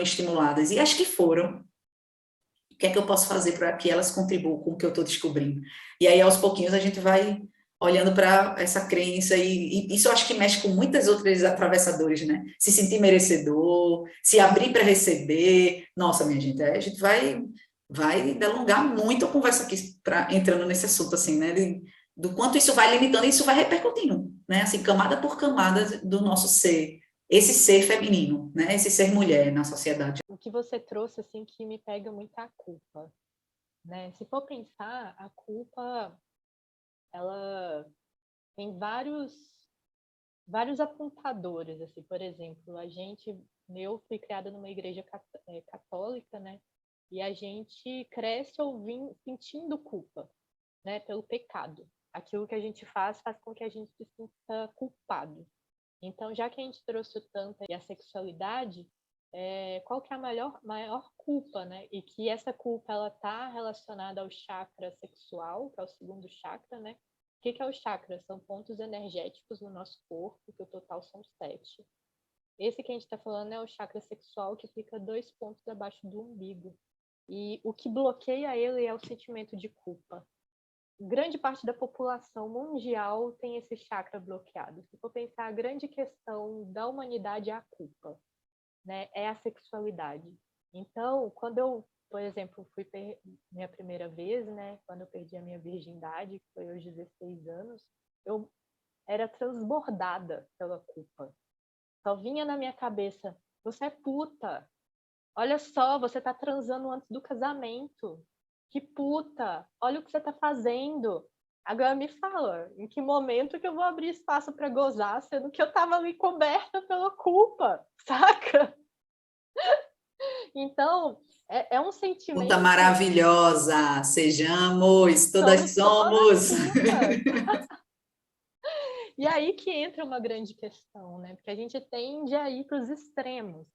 Speaker 2: estimuladas. E acho que foram. O que é que eu posso fazer para que elas contribuam com o que eu estou descobrindo? E aí, aos pouquinhos, a gente vai olhando para essa crença, e isso eu acho que mexe com muitas outras atravessadores, né? Se sentir merecedor, se abrir para receber. Nossa, minha gente, a gente vai delongar muito a conversa aqui entrando nesse assunto, assim, né? Do quanto isso vai limitando e isso vai repercutindo, né? Assim, camada por camada do nosso ser, esse ser feminino, né? Esse ser mulher na sociedade.
Speaker 3: O que você trouxe, assim, que me pega muito a culpa, né? Se for pensar, a culpa, ela tem vários apontadores, assim, por exemplo, eu fui criada numa igreja católica, né? E a gente cresce sentindo culpa, né? Pelo pecado. Aquilo que a gente faz com que a gente se sinta culpado. Então, já que a gente trouxe o Tantra e a sexualidade, qual que é a maior culpa, né? E que essa culpa, ela está relacionada ao chakra sexual, que é o segundo chakra, né? O que é o chakra? São pontos energéticos no nosso corpo, que o total são 7. Esse que a gente está falando é o chakra sexual, que fica 2 pontos abaixo do umbigo. E o que bloqueia ele é o sentimento de culpa. Grande parte da população mundial tem esse chakra bloqueado. Se for pensar, a grande questão da humanidade é a culpa, né? É a sexualidade. Então, quando eu, por exemplo, minha primeira vez, né? Quando eu perdi a minha virgindade, que foi aos 16 anos, eu era transbordada pela culpa. Só vinha na minha cabeça: você é puta. Olha só, você tá transando antes do casamento. Que puta! Olha o que você tá fazendo. Agora me fala, em que momento que eu vou abrir espaço para gozar, sendo que eu tava ali coberta pela culpa, saca? Então, é um
Speaker 2: Puta
Speaker 3: sentimento.
Speaker 2: maravilhosa, sejamos, todas
Speaker 3: Somos todas
Speaker 2: somos.
Speaker 3: putas. E aí que entra uma grande questão, né? Porque a gente tende a ir para os extremos.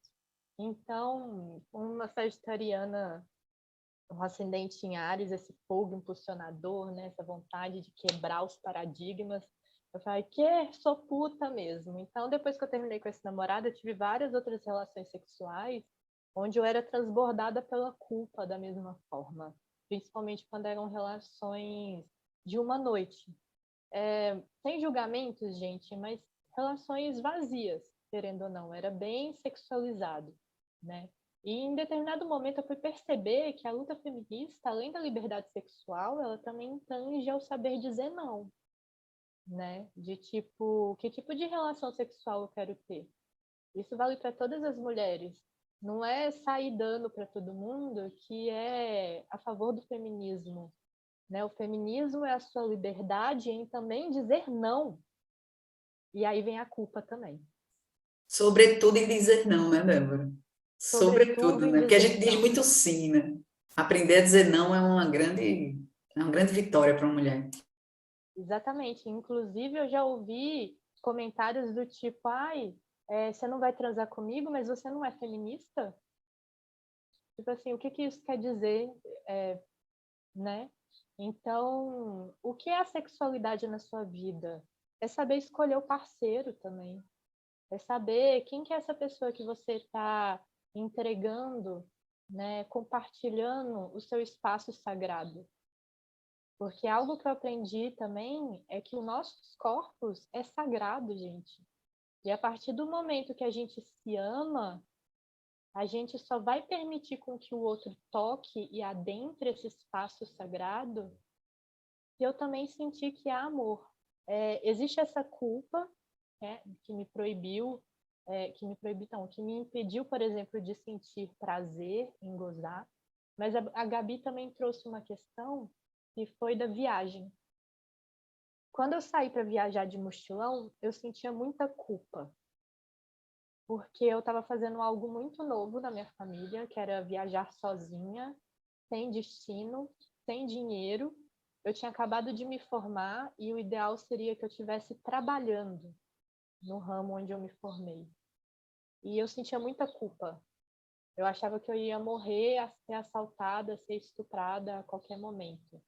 Speaker 3: Então, uma sagitariana, um ascendente em Áries, esse fogo impulsionador, né? Essa vontade de quebrar os paradigmas. Eu falei, sou puta mesmo. Então, depois que eu terminei com esse namorado, eu tive várias outras relações sexuais onde eu era transbordada pela culpa da mesma forma. Principalmente quando eram relações de uma noite. Sem julgamentos, gente, mas relações vazias, querendo ou não. Era bem sexualizado, né? E em determinado momento eu fui perceber que a luta feminista, além da liberdade sexual, ela também tange ao saber dizer não, né? De tipo, que tipo de relação sexual eu quero ter? Isso vale para todas as mulheres. Não é sair dando para todo mundo que é a favor do feminismo, né? O feminismo é a sua liberdade em também dizer não. E aí vem a culpa também.
Speaker 2: Sobretudo em dizer não, né, Débora?
Speaker 3: Sobretudo
Speaker 2: Sobretudo,
Speaker 3: em
Speaker 2: né? Porque a
Speaker 3: dizer
Speaker 2: gente diz
Speaker 3: não.
Speaker 2: muito sim, né? Aprender a dizer não é uma grande vitória para uma mulher.
Speaker 3: Exatamente. Inclusive, eu já ouvi comentários do tipo, você não vai transar comigo, mas você não é feminista? Tipo assim, o que isso quer dizer, né? Então, o que é a sexualidade na sua vida? É saber escolher o parceiro também. É saber quem que é essa pessoa que você está entregando, né, compartilhando o seu espaço sagrado. Porque algo que eu aprendi também é que os nossos corpos é sagrado, gente. E a partir do momento que a gente se ama, a gente só vai permitir com que o outro toque e adentre esse espaço sagrado se eu também sentir que há amor. Existe essa culpa, né, que me impediu, por exemplo, de sentir prazer em gozar, mas a Gabi também trouxe uma questão que foi da viagem. Quando eu saí para viajar de mochilão, eu sentia muita culpa, porque eu estava fazendo algo muito novo na minha família, que era viajar sozinha, sem destino, sem dinheiro. Eu tinha acabado de me formar e o ideal seria que eu estivesse trabalhando no ramo onde eu me formei. E eu sentia muita culpa. Eu achava que eu ia morrer, ser assaltada, ser estuprada a qualquer momento.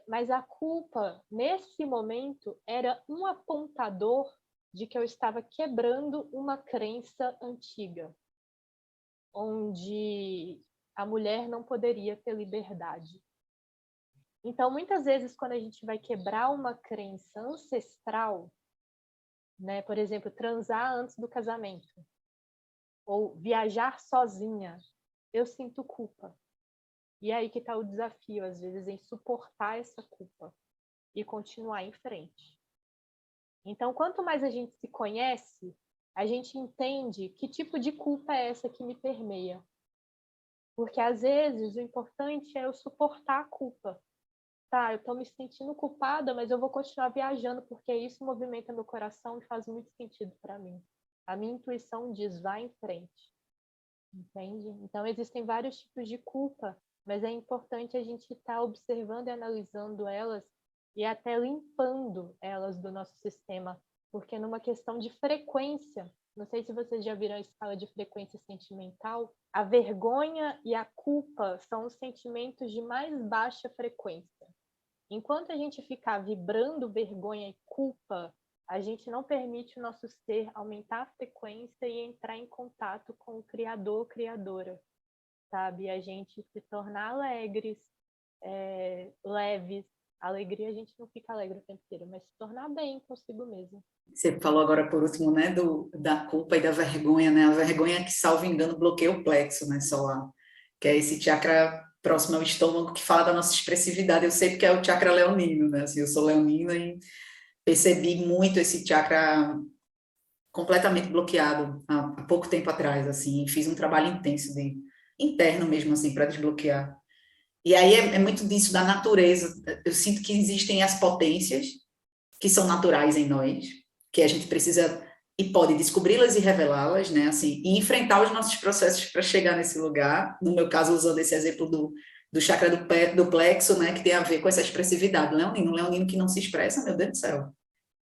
Speaker 3: Mas a culpa, nesse momento, era um apontador de que eu estava quebrando uma crença antiga, onde a mulher não poderia ter liberdade. Então, muitas vezes, quando a gente vai quebrar uma crença ancestral, né, por exemplo, transar antes do casamento, ou viajar sozinha, eu sinto culpa. E é aí que está o desafio, às vezes, em suportar essa culpa e continuar em frente. Então, quanto mais a gente se conhece, a gente entende que tipo de culpa é essa que me permeia. Porque, às vezes, o importante é eu suportar a culpa. Tá, eu estou me sentindo culpada, mas eu vou continuar viajando, porque isso movimenta meu coração e faz muito sentido para mim. A minha intuição diz, vá em frente. Entende? Então, existem vários tipos de culpa, mas é importante a gente estar observando e analisando elas e até limpando elas do nosso sistema, porque numa questão de frequência, não sei se vocês já viram a escala de frequência sentimental, a vergonha e a culpa são os sentimentos de mais baixa frequência. Enquanto a gente ficar vibrando vergonha e culpa, a gente não permite o nosso ser aumentar a frequência e entrar em contato com o Criador ou Criadora, sabe? A gente se tornar alegres, leves. Alegria a gente não fica alegre o tempo inteiro, mas se tornar bem consigo mesmo.
Speaker 2: Você falou agora, por último, né, da culpa e da vergonha, né? A vergonha que, salvo engano, bloqueia o plexo, né, solar, que é esse chakra próximo ao estômago que fala da nossa expressividade. Eu sei porque é o chakra leonino, né? Assim, eu sou leonina e percebi muito esse chakra completamente bloqueado há pouco tempo atrás, assim, fiz um trabalho intenso interno mesmo, assim, para desbloquear. E aí é muito disso da natureza. Eu sinto que existem as potências que são naturais em nós, que a gente precisa e pode descobri-las e revelá-las, né, assim, e enfrentar os nossos processos para chegar nesse lugar. No meu caso, usando esse exemplo do chakra do plexo, né, que tem a ver com essa expressividade. Leonino que não se expressa, meu Deus do céu.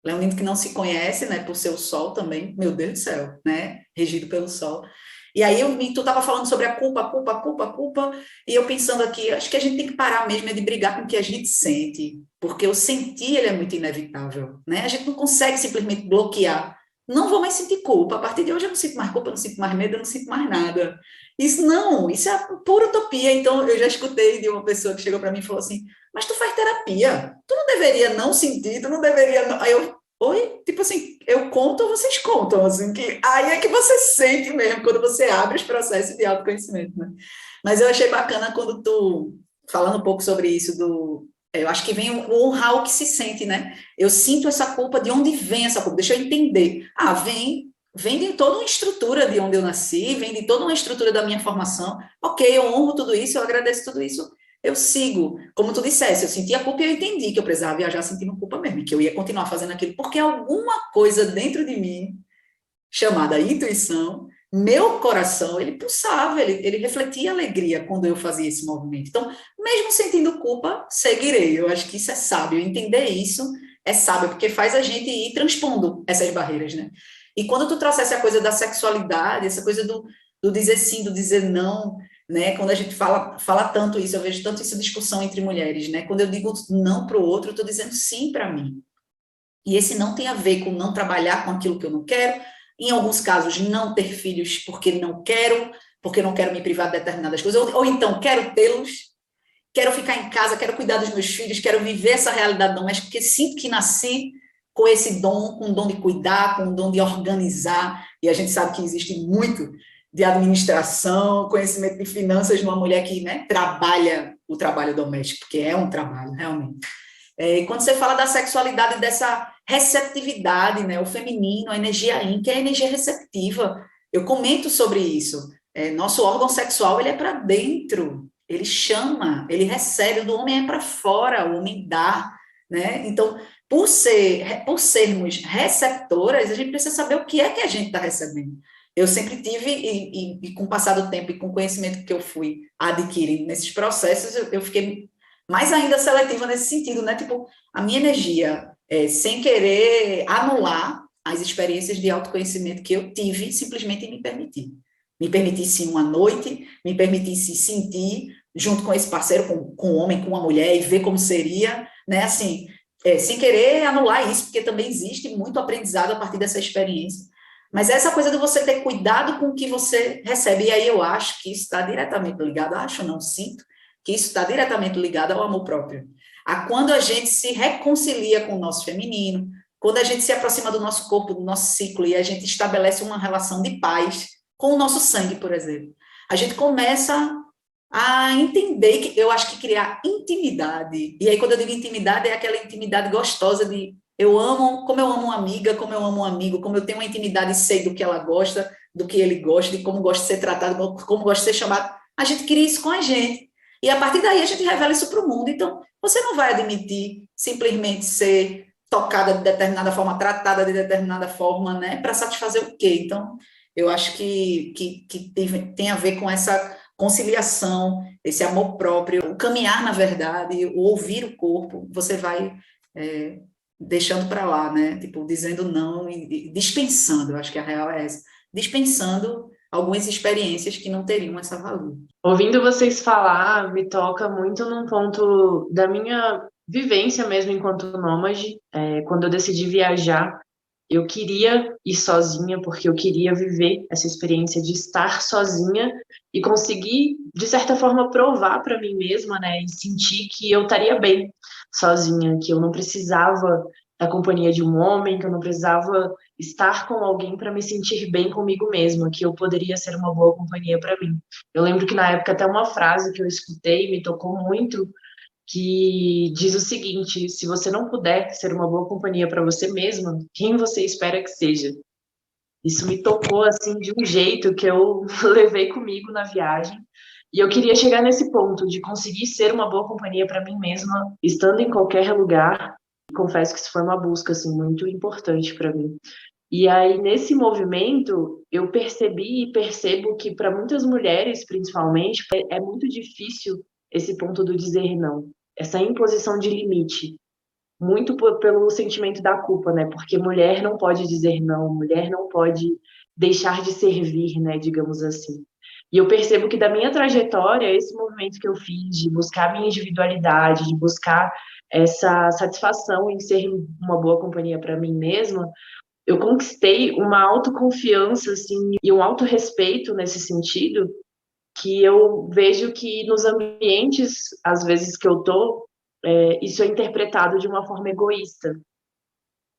Speaker 2: Leonino que não se conhece, né, por ser o sol também, meu Deus do céu, né, regido pelo sol. E aí tu estava falando sobre a culpa, e eu pensando aqui, acho que a gente tem que parar mesmo de brigar com o que a gente sente, porque o sentir ele é muito inevitável, né? A gente não consegue simplesmente bloquear. Não vou mais sentir culpa, a partir de hoje eu não sinto mais culpa, eu não sinto mais medo, eu não sinto mais nada. Isso é pura utopia. Então, eu já escutei de uma pessoa que chegou para mim e falou assim, mas tu faz terapia, tu não deveria não sentir, tu não deveria... Não. Aí eu, oi? Tipo assim, eu conto, vocês contam, assim, que aí é que você sente mesmo, quando você abre os processos de autoconhecimento, né? Mas eu achei bacana quando tu, falando um pouco sobre isso eu acho que vem o honrar o que se sente, né? Eu sinto essa culpa, de onde vem essa culpa? Deixa eu entender. Vem de toda uma estrutura de onde eu nasci, vem de toda uma estrutura da minha formação. Ok, eu honro tudo isso, eu agradeço tudo isso, eu sigo. Como tu dissesse, eu senti a culpa e eu entendi que eu precisava viajar sentindo culpa mesmo, que eu ia continuar fazendo aquilo, porque alguma coisa dentro de mim, chamada intuição, meu coração, ele pulsava, ele refletia alegria quando eu fazia esse movimento. Então, mesmo sentindo culpa, seguirei. Eu acho que isso é sábio, entender isso é sábio, porque faz a gente ir transpondo essas barreiras, né? E quando tu trouxesse a coisa da sexualidade, essa coisa do dizer sim, do dizer não, né? Quando a gente fala tanto isso, eu vejo tanto essa discussão entre mulheres, né? Quando eu digo não para o outro, eu estou dizendo sim para mim. E esse não tem a ver com não trabalhar com aquilo que eu não quero, em alguns casos, não ter filhos porque não quero me privar de determinadas coisas, ou então quero tê-los, quero ficar em casa, quero cuidar dos meus filhos, quero viver essa realidade doméstica, porque sinto que nasci com esse dom, com o dom de cuidar, com o dom de organizar, e a gente sabe que existe muito de administração, conhecimento de finanças numa mulher que, né, trabalha o trabalho doméstico, porque é um trabalho, realmente. E quando você fala da sexualidade, dessa receptividade, né, o feminino, a energia yin, que é a energia receptiva, eu comento sobre isso. Nosso órgão sexual, ele é para dentro, ele chama, ele recebe, o do homem é para fora, o homem dá, né? Então, por sermos receptoras, a gente precisa saber o que é que a gente está recebendo. Eu sempre tive, e com o passar do tempo e com o conhecimento que eu fui adquirindo nesses processos, eu fiquei mais ainda seletiva nesse sentido, né? Tipo, a minha energia, sem querer anular as experiências de autoconhecimento que eu tive, simplesmente me permitir. Me permitir, sim, uma noite, me permitir se sentir junto com esse parceiro, com um homem, com uma mulher, e ver como seria, né? Assim, sem querer anular isso, porque também existe muito aprendizado a partir dessa experiência. Mas essa coisa de você ter cuidado com o que você recebe, e aí eu acho que isso está diretamente ligado, sinto, que isso está diretamente ligado ao amor próprio. a quando a gente se reconcilia com o nosso feminino, quando a gente se aproxima do nosso corpo, do nosso ciclo, e a gente estabelece uma relação de paz com o nosso sangue, por exemplo. A gente começa a entender que eu acho que criar intimidade, e aí quando eu digo intimidade, é aquela intimidade gostosa de eu amo, como eu amo uma amiga, como eu amo um amigo, como eu tenho uma intimidade e sei do que ela gosta, do que ele gosta, de como gosta de ser tratado, como gosta de ser chamado. A gente cria isso com a gente. E a partir daí a gente revela isso para o mundo. Então, você não vai admitir simplesmente ser tocada de determinada forma, tratada de determinada forma, né? Para satisfazer o quê? Então, eu acho que tem a ver com essa conciliação, esse amor próprio, o caminhar na verdade, o ouvir o corpo, você vai deixando para lá, né? Tipo, dizendo não e dispensando, eu acho que a real é essa, dispensando algumas experiências que não teriam essa valor.
Speaker 1: Ouvindo vocês falar, me toca muito num ponto da minha vivência mesmo enquanto nômade. Quando eu decidi viajar, eu queria ir sozinha, porque eu queria viver essa experiência de estar sozinha e conseguir, de certa forma, provar para mim mesma, né, e sentir que eu estaria bem sozinha, que eu não precisava da companhia de um homem, que eu não precisava estar com alguém para me sentir bem comigo mesma, que eu poderia ser uma boa companhia para mim. Eu lembro que na época até uma frase que eu escutei me tocou muito, que diz o seguinte: se você não puder ser uma boa companhia para você mesma, quem você espera que seja? Isso me tocou assim de um jeito que eu levei comigo na viagem. E eu queria chegar nesse ponto de conseguir ser uma boa companhia para mim mesma, estando em qualquer lugar. Confesso que isso foi uma busca assim muito importante para mim. E aí, nesse movimento, eu percebi e percebo que para muitas mulheres, principalmente, é muito difícil esse ponto do dizer não, essa imposição de limite, muito pelo sentimento da culpa, né? Porque mulher não pode dizer não, mulher não pode deixar de servir, né? Digamos assim. E eu percebo que da minha trajetória, esse movimento que eu fiz de buscar minha individualidade, de buscar essa satisfação em ser uma boa companhia para mim mesma, eu conquistei uma autoconfiança, assim, e um autorrespeito nesse sentido, que eu vejo que nos ambientes, às vezes que eu tô, isso é interpretado de uma forma egoísta,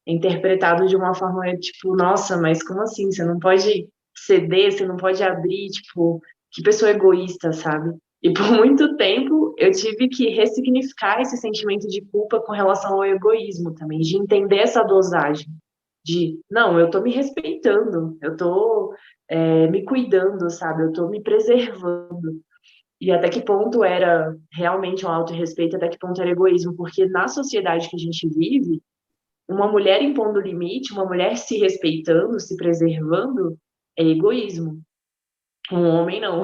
Speaker 1: é interpretado de uma forma, tipo, nossa, mas como assim? Você não pode ceder, você não pode abrir, tipo, que pessoa egoísta, sabe? E por muito tempo eu tive que ressignificar esse sentimento de culpa com relação ao egoísmo também, de entender essa dosagem de, não, eu tô me respeitando, eu tô me cuidando, sabe? Eu tô me preservando. E até que ponto era realmente um autorrespeito, até que ponto era egoísmo, porque na sociedade que a gente vive, uma mulher impondo limite, uma mulher se respeitando, se preservando, é egoísmo. Um homem não.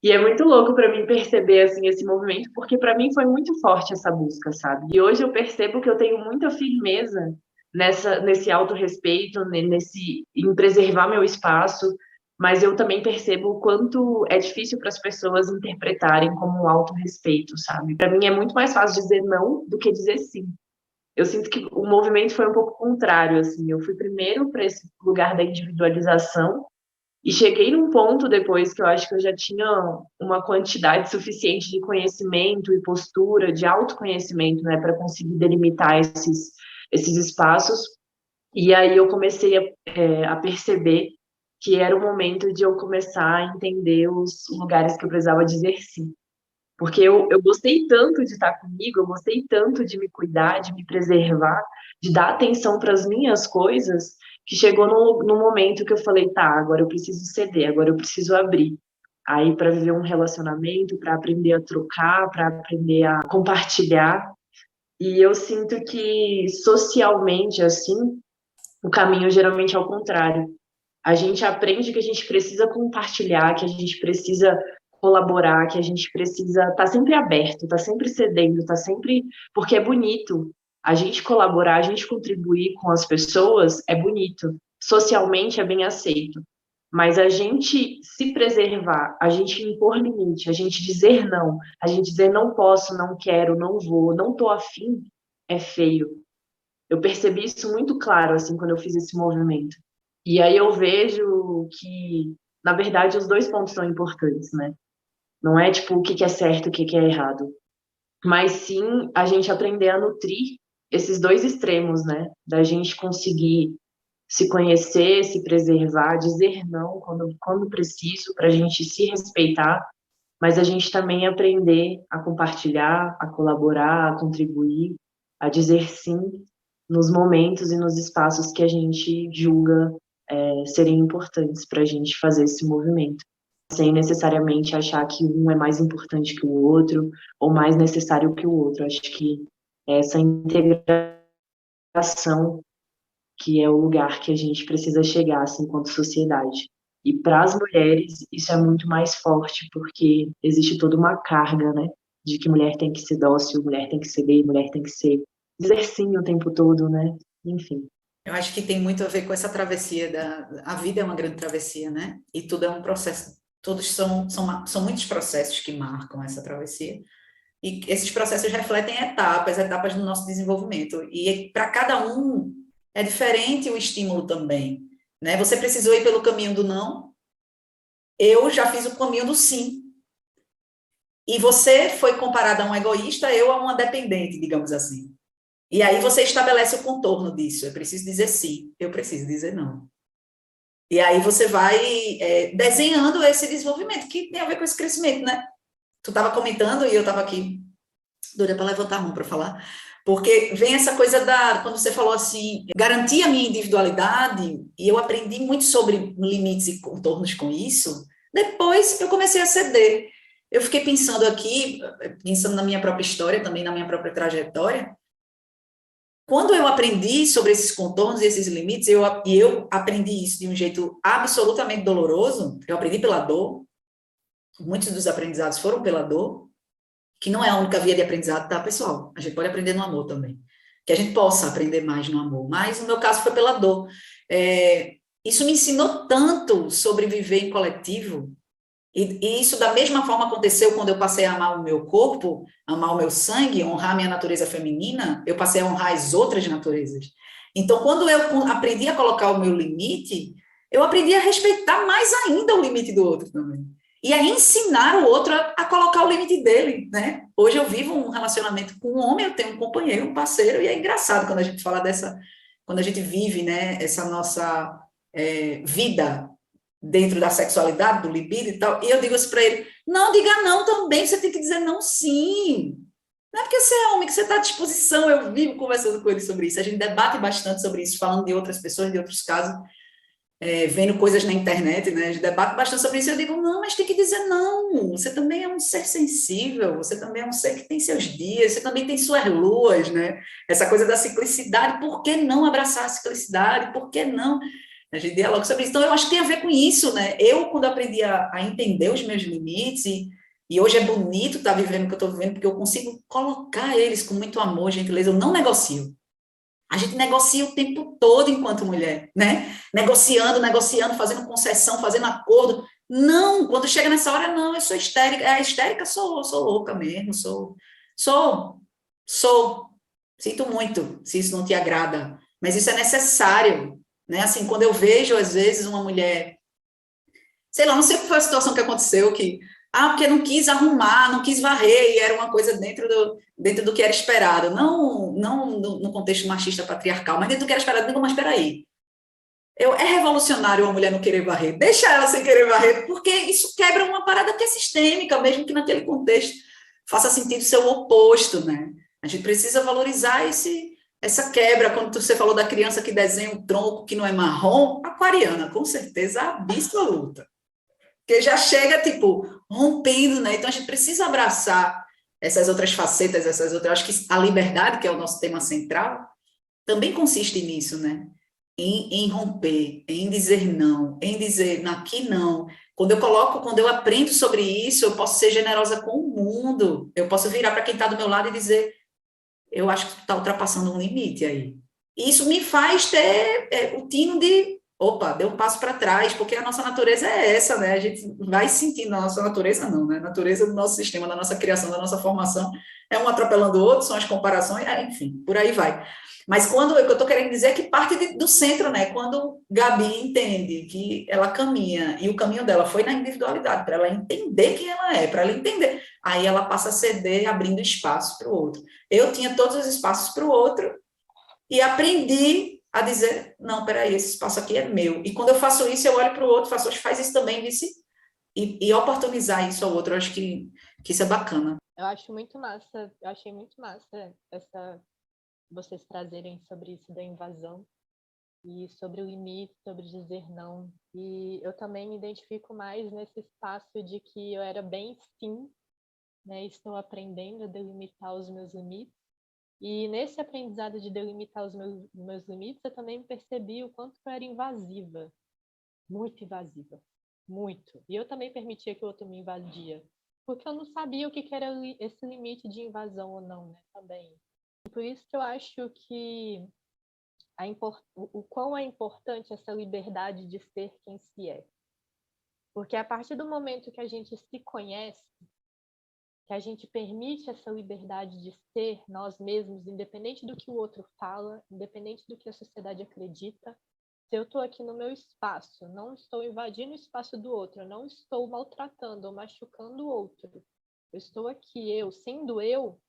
Speaker 1: E é muito louco para mim perceber assim esse movimento, porque para mim foi muito forte essa busca, sabe? E hoje eu percebo que eu tenho muita firmeza nesse autorrespeito, em preservar meu espaço, mas eu também percebo o quanto é difícil para as pessoas interpretarem como um autorrespeito, sabe? Para mim é muito mais fácil dizer não do que dizer sim. Eu sinto que o movimento foi um pouco contrário, assim. Eu fui primeiro para esse lugar da individualização e cheguei num ponto depois que eu acho que eu já tinha uma quantidade suficiente de conhecimento e postura, de autoconhecimento, né, para conseguir delimitar esses espaços. E aí eu comecei a perceber que era o momento de eu começar a entender os lugares que eu precisava dizer sim. Porque eu gostei tanto de estar comigo, eu gostei tanto de me cuidar, de me preservar, de dar atenção para as minhas coisas, que chegou no momento que eu falei, tá, agora eu preciso ceder, agora eu preciso abrir. Aí, para viver um relacionamento, para aprender a trocar, para aprender a compartilhar. E eu sinto que, socialmente, assim, o caminho geralmente é ao contrário. A gente aprende que a gente precisa compartilhar, que a gente precisa colaborar, que a gente precisa estar sempre aberto, estar sempre cedendo, estar sempre. Porque é bonito. A gente colaborar, a gente contribuir com as pessoas é bonito. Socialmente é bem aceito. Mas a gente se preservar, a gente impor limite, a gente dizer não, a gente dizer não posso, não quero, não vou, não tô afim, é feio. Eu percebi isso muito claro, assim, quando eu fiz esse movimento. E aí eu vejo que, na verdade, os dois pontos são importantes, né? Não é tipo o que é certo, o que é errado. mas sim a gente aprender a nutrir esses dois extremos, né? Da gente conseguir se conhecer, se preservar, dizer não quando preciso, para a gente se respeitar, mas a gente também aprender a compartilhar, a colaborar, a contribuir, a dizer sim nos momentos e nos espaços que a gente julga serem importantes para a gente fazer esse movimento, sem necessariamente achar que um é mais importante que o outro ou mais necessário que o outro. Acho que essa integração que é o lugar que a gente precisa chegar assim, enquanto sociedade. E para as mulheres isso é muito mais forte, porque existe toda uma carga, né, de que mulher tem que ser dócil, mulher tem que ceder, mulher tem que ser dizer sim o tempo todo, né? Enfim.
Speaker 2: Eu acho que tem muito a ver com essa travessia a vida é uma grande travessia, né? E tudo é um processo. Todos são muitos processos que marcam essa travessia. E esses processos refletem etapas do nosso desenvolvimento. E para cada um é diferente o estímulo também, né? Você precisou ir pelo caminho do não, eu já fiz o caminho do sim. E você foi comparada a um egoísta, eu a uma dependente, digamos assim. E aí você estabelece o contorno disso. Eu preciso dizer sim, eu preciso dizer não. E aí você vai desenhando esse desenvolvimento, que tem a ver com esse crescimento, né? Tu estava comentando e eu estava aqui, doida para levantar a mão para falar, porque vem essa coisa quando você falou assim, garantir a minha individualidade, e eu aprendi muito sobre limites e contornos com isso, depois eu comecei a ceder. Eu fiquei pensando aqui, pensando na minha própria história, também na minha própria trajetória, quando eu aprendi sobre esses contornos e esses limites, eu aprendi isso de um jeito absolutamente doloroso, eu aprendi pela dor, muitos dos aprendizados foram pela dor, que não é a única via de aprendizado, tá, pessoal? A gente pode aprender no amor também, que a gente possa aprender mais no amor, mas no meu caso foi pela dor. Isso me ensinou tanto sobre viver em coletivo, e isso da mesma forma aconteceu quando eu passei a amar o meu corpo, amar o meu sangue, honrar a minha natureza feminina, eu passei a honrar as outras naturezas. Então, quando eu aprendi a colocar o meu limite, eu aprendi a respeitar mais ainda o limite do outro também. E a ensinar o outro a colocar o limite dele, né? Hoje eu vivo um relacionamento com um homem, eu tenho um companheiro, um parceiro, e é engraçado quando a gente fala quando a gente vive, né, essa nossa vida dentro da sexualidade, do libido e tal, e eu digo assim para ele, não, diga não também, você tem que dizer não sim. Não é porque você é homem que você está à disposição, eu vivo conversando com ele sobre isso, a gente debate bastante sobre isso, falando de outras pessoas, de outros casos, vendo coisas na internet, né, a gente debate bastante sobre isso, eu digo, não, mas tem que dizer não, você também é um ser sensível, você também é um ser que tem seus dias, você também tem suas luas, né, essa coisa da ciclicidade, por que não abraçar a ciclicidade, por que não? A gente dialoga sobre isso. Então, eu acho que tem a ver com isso, né? Eu, quando aprendi a entender os meus limites, e hoje é bonito estar vivendo o que eu estou vivendo, porque eu consigo colocar eles com muito amor, gentileza, eu não negocio. A gente negocia o tempo todo enquanto mulher, né? Negociando, fazendo concessão, fazendo acordo. Não, quando chega nessa hora, não, eu sou histérica. Histérica sou louca mesmo, sou. Sinto muito se isso não te agrada, mas isso é necessário. Né? Assim, quando eu vejo, às vezes, uma mulher, sei lá, não sei qual foi a situação que aconteceu, porque não quis arrumar, não quis varrer, e era uma coisa dentro do que era esperado, não no contexto machista patriarcal, mas dentro do que era esperado, digo, mas espera aí, é revolucionário uma mulher não querer varrer, deixa ela sem querer varrer, porque isso quebra uma parada que é sistêmica, mesmo que naquele contexto faça sentido ser o oposto, né? A gente precisa valorizar essa quebra, quando você falou da criança que desenha um tronco que não é marrom, aquariana, com certeza absoluta. Porque já chega, tipo, rompendo, né? Então, a gente precisa abraçar essas outras facetas, acho que a liberdade, que é o nosso tema central, também consiste nisso, né? Em romper, em dizer não, em dizer aqui não. Quando eu aprendo sobre isso, eu posso ser generosa com o mundo, eu posso virar para quem está do meu lado e dizer, eu acho que tu está ultrapassando um limite aí. E isso me faz ter o tino de opa, deu um passo para trás, porque a nossa natureza é essa, né? A gente vai sentindo a nossa natureza, não, né? A natureza do nosso sistema, da nossa criação, da nossa formação, é um atropelando o outro, são as comparações, enfim, por aí vai. Mas quando, o que eu estou querendo dizer é que parte do centro, né? Quando Gabi entende que ela caminha, e o caminho dela foi na individualidade, para ela entender quem ela é, para ela entender, aí ela passa a ceder, abrindo espaço para o outro. Eu tinha todos os espaços para o outro, e aprendi a dizer, não, peraí, esse espaço aqui é meu. E quando eu faço isso, eu olho para o outro, faço, faz isso também, vice, e oportunizar isso ao outro, eu acho que isso é bacana.
Speaker 3: Eu acho muito massa, eu achei muito massa vocês trazerem sobre isso da invasão e sobre o limite, sobre dizer não. E eu também me identifico mais nesse espaço de que eu era bem sim, né? Estou aprendendo a delimitar os meus limites. E nesse aprendizado de delimitar os meus limites, eu também percebi o quanto eu era invasiva, muito invasiva, muito. E eu também permitia que o outro me invadia, porque eu não sabia o que era esse limite de invasão ou não, né, também. E por isso que eu acho que o quão é importante essa liberdade de ser quem se é. Porque a partir do momento que a gente se conhece, que a gente permite essa liberdade de ser nós mesmos, independente do que o outro fala, independente do que a sociedade acredita. Se eu estou aqui no meu espaço, não estou invadindo o espaço do outro, eu não estou maltratando ou machucando o outro. Eu estou aqui, sendo eu,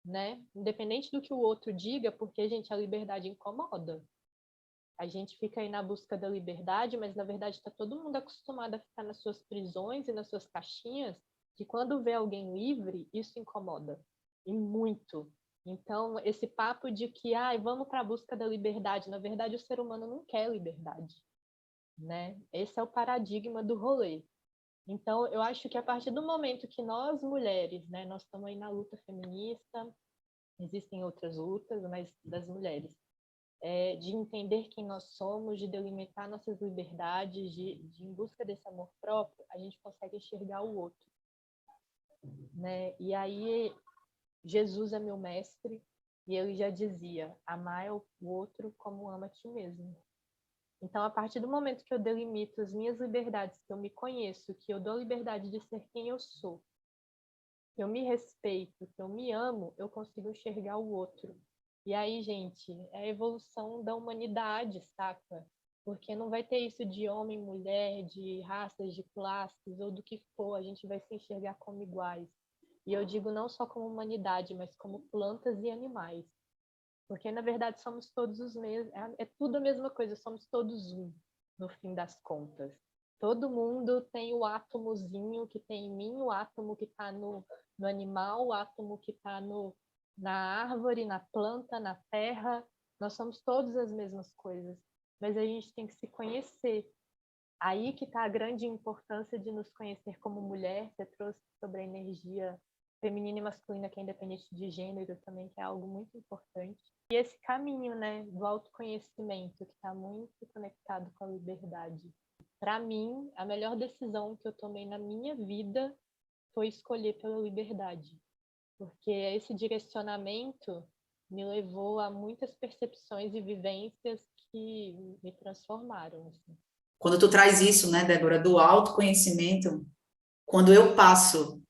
Speaker 3: né? Independente do que o outro diga, porque, gente, a liberdade incomoda. A gente fica aí na busca da liberdade, mas, na verdade, está todo mundo acostumado a ficar nas suas prisões e nas suas caixinhas, que quando vê alguém livre, isso incomoda. E muito. Então, esse papo de que, vamos para a busca da liberdade, na verdade, o ser humano não quer liberdade, né? Esse é o paradigma do rolê. Então, eu acho que a partir do momento que nós, mulheres, né, nós estamos aí na luta feminista, existem outras lutas, mas das mulheres, de entender quem nós somos, de delimitar nossas liberdades, de em busca desse amor próprio, a gente consegue enxergar o outro, né? E aí Jesus é meu mestre e ele já dizia, amar o outro como ama a ti mesmo. Então, a partir do momento que eu delimito as minhas liberdades, que eu me conheço, que eu dou liberdade de ser quem eu sou, que eu me respeito, que eu me amo, eu consigo enxergar o outro. E aí, gente, é a evolução da humanidade, saca? Porque não vai ter isso de homem, mulher, de raças, de classes ou do que for, a gente vai se enxergar como iguais. E eu digo não só como humanidade, mas como plantas e animais. Porque, na verdade, somos todos os mesmos, é tudo a mesma coisa, somos todos um, no fim das contas. Todo mundo tem o átomozinho que tem em mim, o átomo que está no animal, o átomo que está na árvore, na planta, na terra. Nós somos todos as mesmas coisas, mas a gente tem que se conhecer. Aí que está a grande importância de nos conhecer como mulher. Você trouxe sobre a energia feminina e masculina, que é independente de gênero também, que é algo muito importante. E esse caminho, né, do autoconhecimento, que está muito conectado com a liberdade. Para mim, a melhor decisão que eu tomei na minha vida foi escolher pela liberdade. Porque esse direcionamento me levou a muitas percepções e vivências que me transformaram. Assim.
Speaker 2: Quando tu traz isso, né, Débora, do autoconhecimento, quando eu passo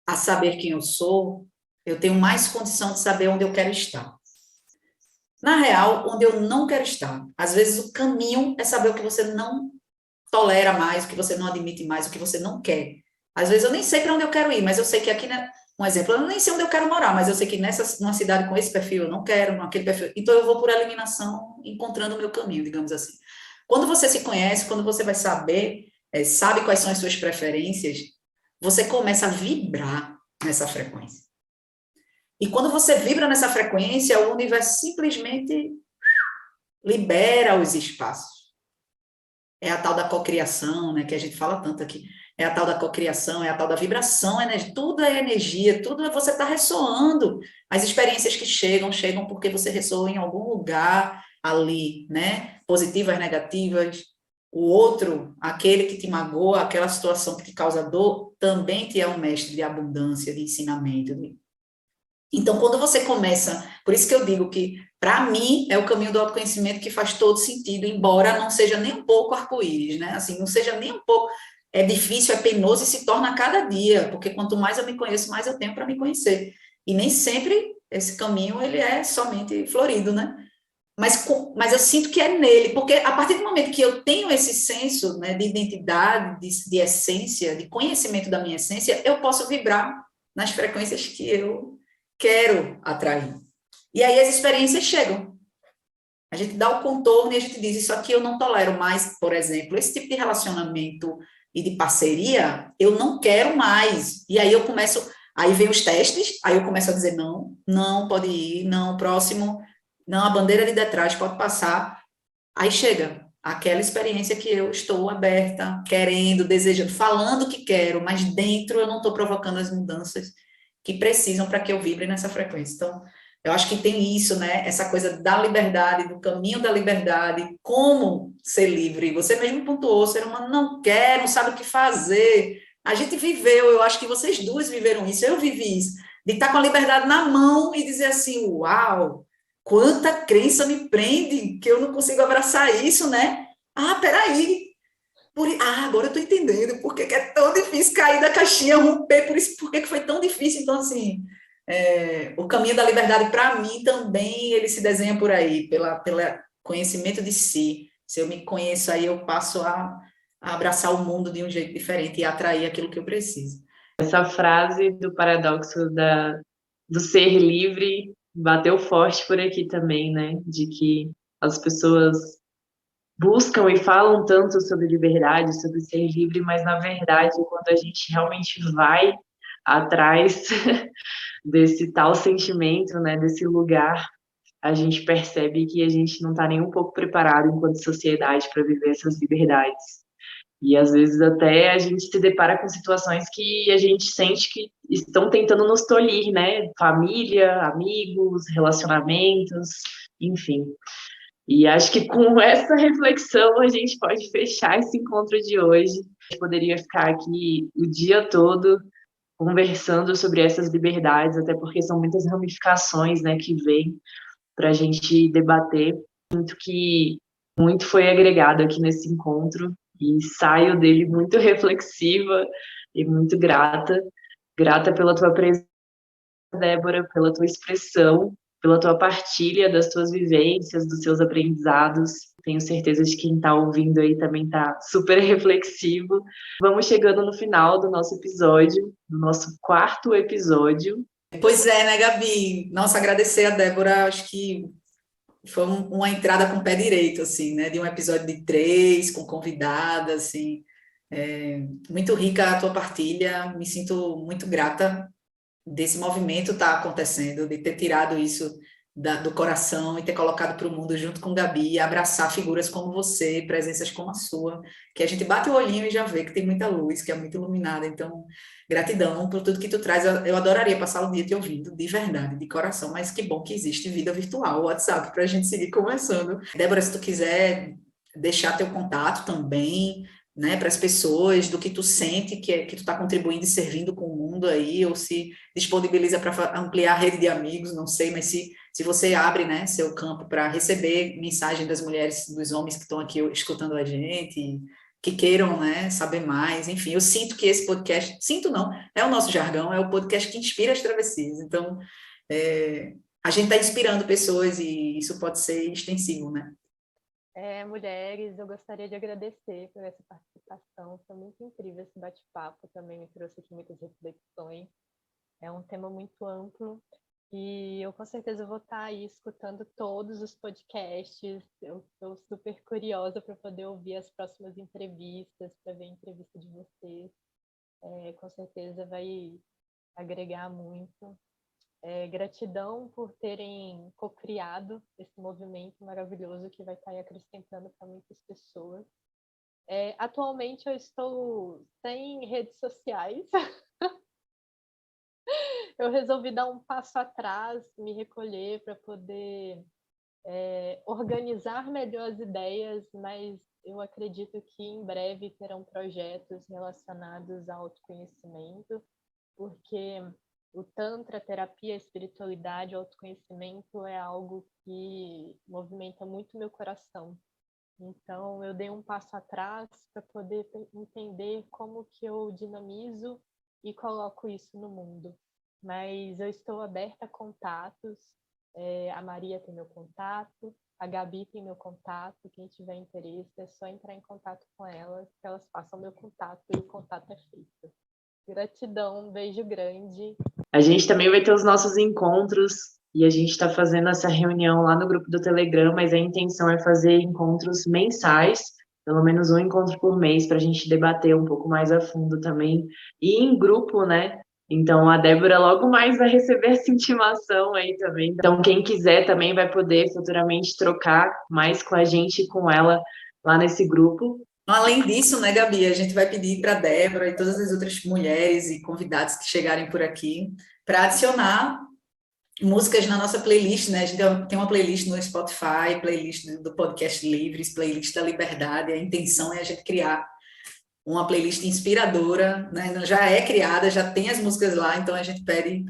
Speaker 2: a saber quem eu sou, eu tenho mais condição de saber onde eu quero estar. Na real, onde eu não quero estar. Às vezes o caminho é saber o que você não tolera mais, o que você não admite mais, o que você não quer. Às vezes eu nem sei para onde eu quero ir, mas eu sei que aqui, né, um exemplo, eu nem sei onde eu quero morar, mas eu sei que numa cidade com esse perfil eu não quero, naquele perfil. Então eu vou por eliminação, encontrando o meu caminho, digamos assim. Quando você se conhece, quando você vai saber, sabe quais são as suas preferências, você começa a vibrar nessa frequência. E quando você vibra nessa frequência, o universo simplesmente libera os espaços. É a tal da cocriação, né, que a gente fala tanto aqui. É a tal da cocriação, é a tal da vibração, tudo é energia, tudo você está ressoando. As experiências que chegam porque você ressoa em algum lugar ali, né? Positivas, negativas. O outro, aquele que te magoa, aquela situação que te causa dor, também te é um mestre de abundância, de ensinamento. Então, quando você começa, por isso que eu digo que, para mim, é o caminho do autoconhecimento que faz todo sentido, embora não seja nem um pouco arco-íris, né? Assim, não seja nem um pouco, é difícil, é penoso e se torna a cada dia, porque quanto mais eu me conheço, mais eu tenho para me conhecer. E nem sempre esse caminho, ele é somente florido, né? Mas eu sinto que é nele, porque a partir do momento que eu tenho esse senso, né, de identidade, de essência, de conhecimento da minha essência, eu posso vibrar nas frequências que eu quero atrair. E aí as experiências chegam. A gente dá o contorno e a gente diz, isso aqui eu não tolero mais, por exemplo, esse tipo de relacionamento e de parceria, eu não quero mais. E aí eu começo, aí vem os testes, aí eu começo a dizer, não, não pode ir, não, próximo, não, a bandeira de detrás pode passar. Aí chega aquela experiência que eu estou aberta, querendo, desejando, falando que quero, mas dentro eu não estou provocando as mudanças que precisam para que eu vibre nessa frequência. Então, eu acho que tem isso, né? Essa coisa da liberdade, do caminho da liberdade, como ser livre. Você mesmo pontuou, o ser humano não quer, não sabe o que fazer. A gente viveu, eu acho que vocês duas viveram isso, eu vivi isso, de estar com a liberdade na mão e dizer assim, uau, quanta crença me prende que eu não consigo abraçar isso, né? Ah, peraí. Agora eu estou entendendo por que é tão difícil cair da caixinha, romper, por isso, por que foi tão difícil. Então, assim, o caminho da liberdade, para mim, também, ele se desenha por aí, pelo conhecimento de si. Se eu me conheço aí, eu passo a abraçar o mundo de um jeito diferente e atrair aquilo que eu preciso.
Speaker 1: Essa frase do paradoxo do ser livre bateu forte por aqui também, né? De que as pessoas buscam e falam tanto sobre liberdade, sobre ser livre, mas na verdade, quando a gente realmente vai atrás desse tal sentimento, né, desse lugar, a gente percebe que a gente não está nem um pouco preparado enquanto sociedade para viver essas liberdades. E às vezes até a gente se depara com situações que a gente sente que estão tentando nos tolir, né? Família, amigos, relacionamentos, enfim. E acho que com essa reflexão a gente pode fechar esse encontro de hoje. A gente poderia ficar aqui o dia todo conversando sobre essas liberdades, até porque são muitas ramificações, né, que vêm para a gente debater. Sinto que muito foi agregado aqui nesse encontro e saio dele muito reflexiva e muito grata. Grata pela tua presença, Débora, pela tua expressão, pela tua partilha das tuas vivências, dos seus aprendizados. Tenho certeza de que quem está ouvindo aí também está super reflexivo. Vamos chegando no final do nosso episódio, do nosso quarto episódio.
Speaker 2: Pois é, né, Gabi? Nossa, agradecer a Débora, acho que foi uma entrada com o pé direito, assim, né? De um episódio de 3, com convidada, assim. Muito rica a tua partilha, me sinto muito grata desse movimento estar acontecendo, de ter tirado isso do coração e ter colocado para o mundo junto com Gabi, e abraçar figuras como você, presenças como a sua, que a gente bate o olhinho e já vê que tem muita luz, que é muito iluminada. Então, gratidão por tudo que tu traz. Eu adoraria passar o dia te ouvindo, de verdade, de coração, mas que bom que existe vida virtual, o WhatsApp, para a gente seguir conversando. Débora, se tu quiser deixar teu contato também, né, para as pessoas, do que tu sente que tu está contribuindo e servindo com o mundo aí, ou se disponibiliza para ampliar a rede de amigos, não sei, mas se você abre, né, seu campo para receber mensagem das mulheres, dos homens que estão aqui escutando a gente, que queiram, né, saber mais, enfim, eu sinto que esse podcast, sinto não, é o nosso jargão, é o podcast que inspira as travessias, então, a gente está inspirando pessoas e isso pode ser extensivo, né?
Speaker 3: Mulheres, eu gostaria de agradecer por essa participação, foi muito incrível esse bate-papo, também me trouxe aqui muitas reflexões, é um tema muito amplo, e eu com certeza vou estar aí escutando todos os podcasts, eu estou super curiosa para poder ouvir as próximas entrevistas, para ver a entrevista de vocês, com certeza vai agregar muito. Gratidão por terem co-criado esse movimento maravilhoso que vai estar aí acrescentando para muitas pessoas. Atualmente eu estou sem redes sociais. Eu resolvi dar um passo atrás, me recolher para poder organizar melhor as ideias, mas eu acredito que em breve terão projetos relacionados ao autoconhecimento, porque o Tantra, a terapia, a espiritualidade, o autoconhecimento é algo que movimenta muito meu coração. Então, eu dei um passo atrás para poder entender como que eu dinamizo e coloco isso no mundo. Mas eu estou aberta a contatos. A Maria tem meu contato, a Gabi tem meu contato. Quem tiver interesse é só entrar em contato com elas, que elas passam meu contato e o contato é feito. Gratidão, um beijo grande.
Speaker 1: A gente também vai ter os nossos encontros e a gente está fazendo essa reunião lá no grupo do Telegram, mas a intenção é fazer encontros mensais, pelo menos um encontro por mês, para a gente debater um pouco mais a fundo também, e em grupo, né? Então a Débora logo mais vai receber essa intimação aí também. Então quem quiser também vai poder futuramente trocar mais com a gente e com ela lá nesse grupo.
Speaker 2: Além disso, né, Gabi, a gente vai pedir para a Débora e todas as outras mulheres e convidados que chegarem por aqui para adicionar músicas na nossa playlist, né? A gente tem uma playlist no Spotify, playlist do Podcast Livres, playlist da Liberdade. A intenção é a gente criar uma playlist inspiradora, né? Já é criada, já tem as músicas lá, então a gente pede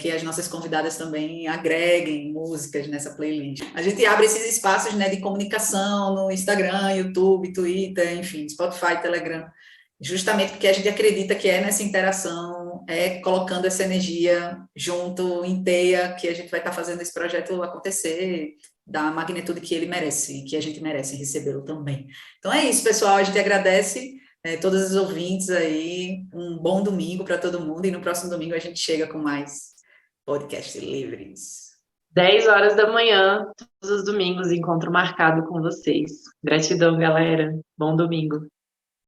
Speaker 2: que as nossas convidadas também agreguem músicas nessa playlist. A gente abre esses espaços, né, de comunicação no Instagram, YouTube, Twitter, enfim, Spotify, Telegram, justamente porque a gente acredita que é nessa interação, é colocando essa energia junto, inteira, que a gente vai estar fazendo esse projeto acontecer da magnitude que ele merece, e que a gente merece recebê-lo também. Então é isso, pessoal, a gente agradece todos os ouvintes aí, um bom domingo para todo mundo, e no próximo domingo a gente chega com mais Podcast Livres.
Speaker 1: 10 horas da manhã, todos os domingos, encontro marcado com vocês. Gratidão, galera. Bom domingo.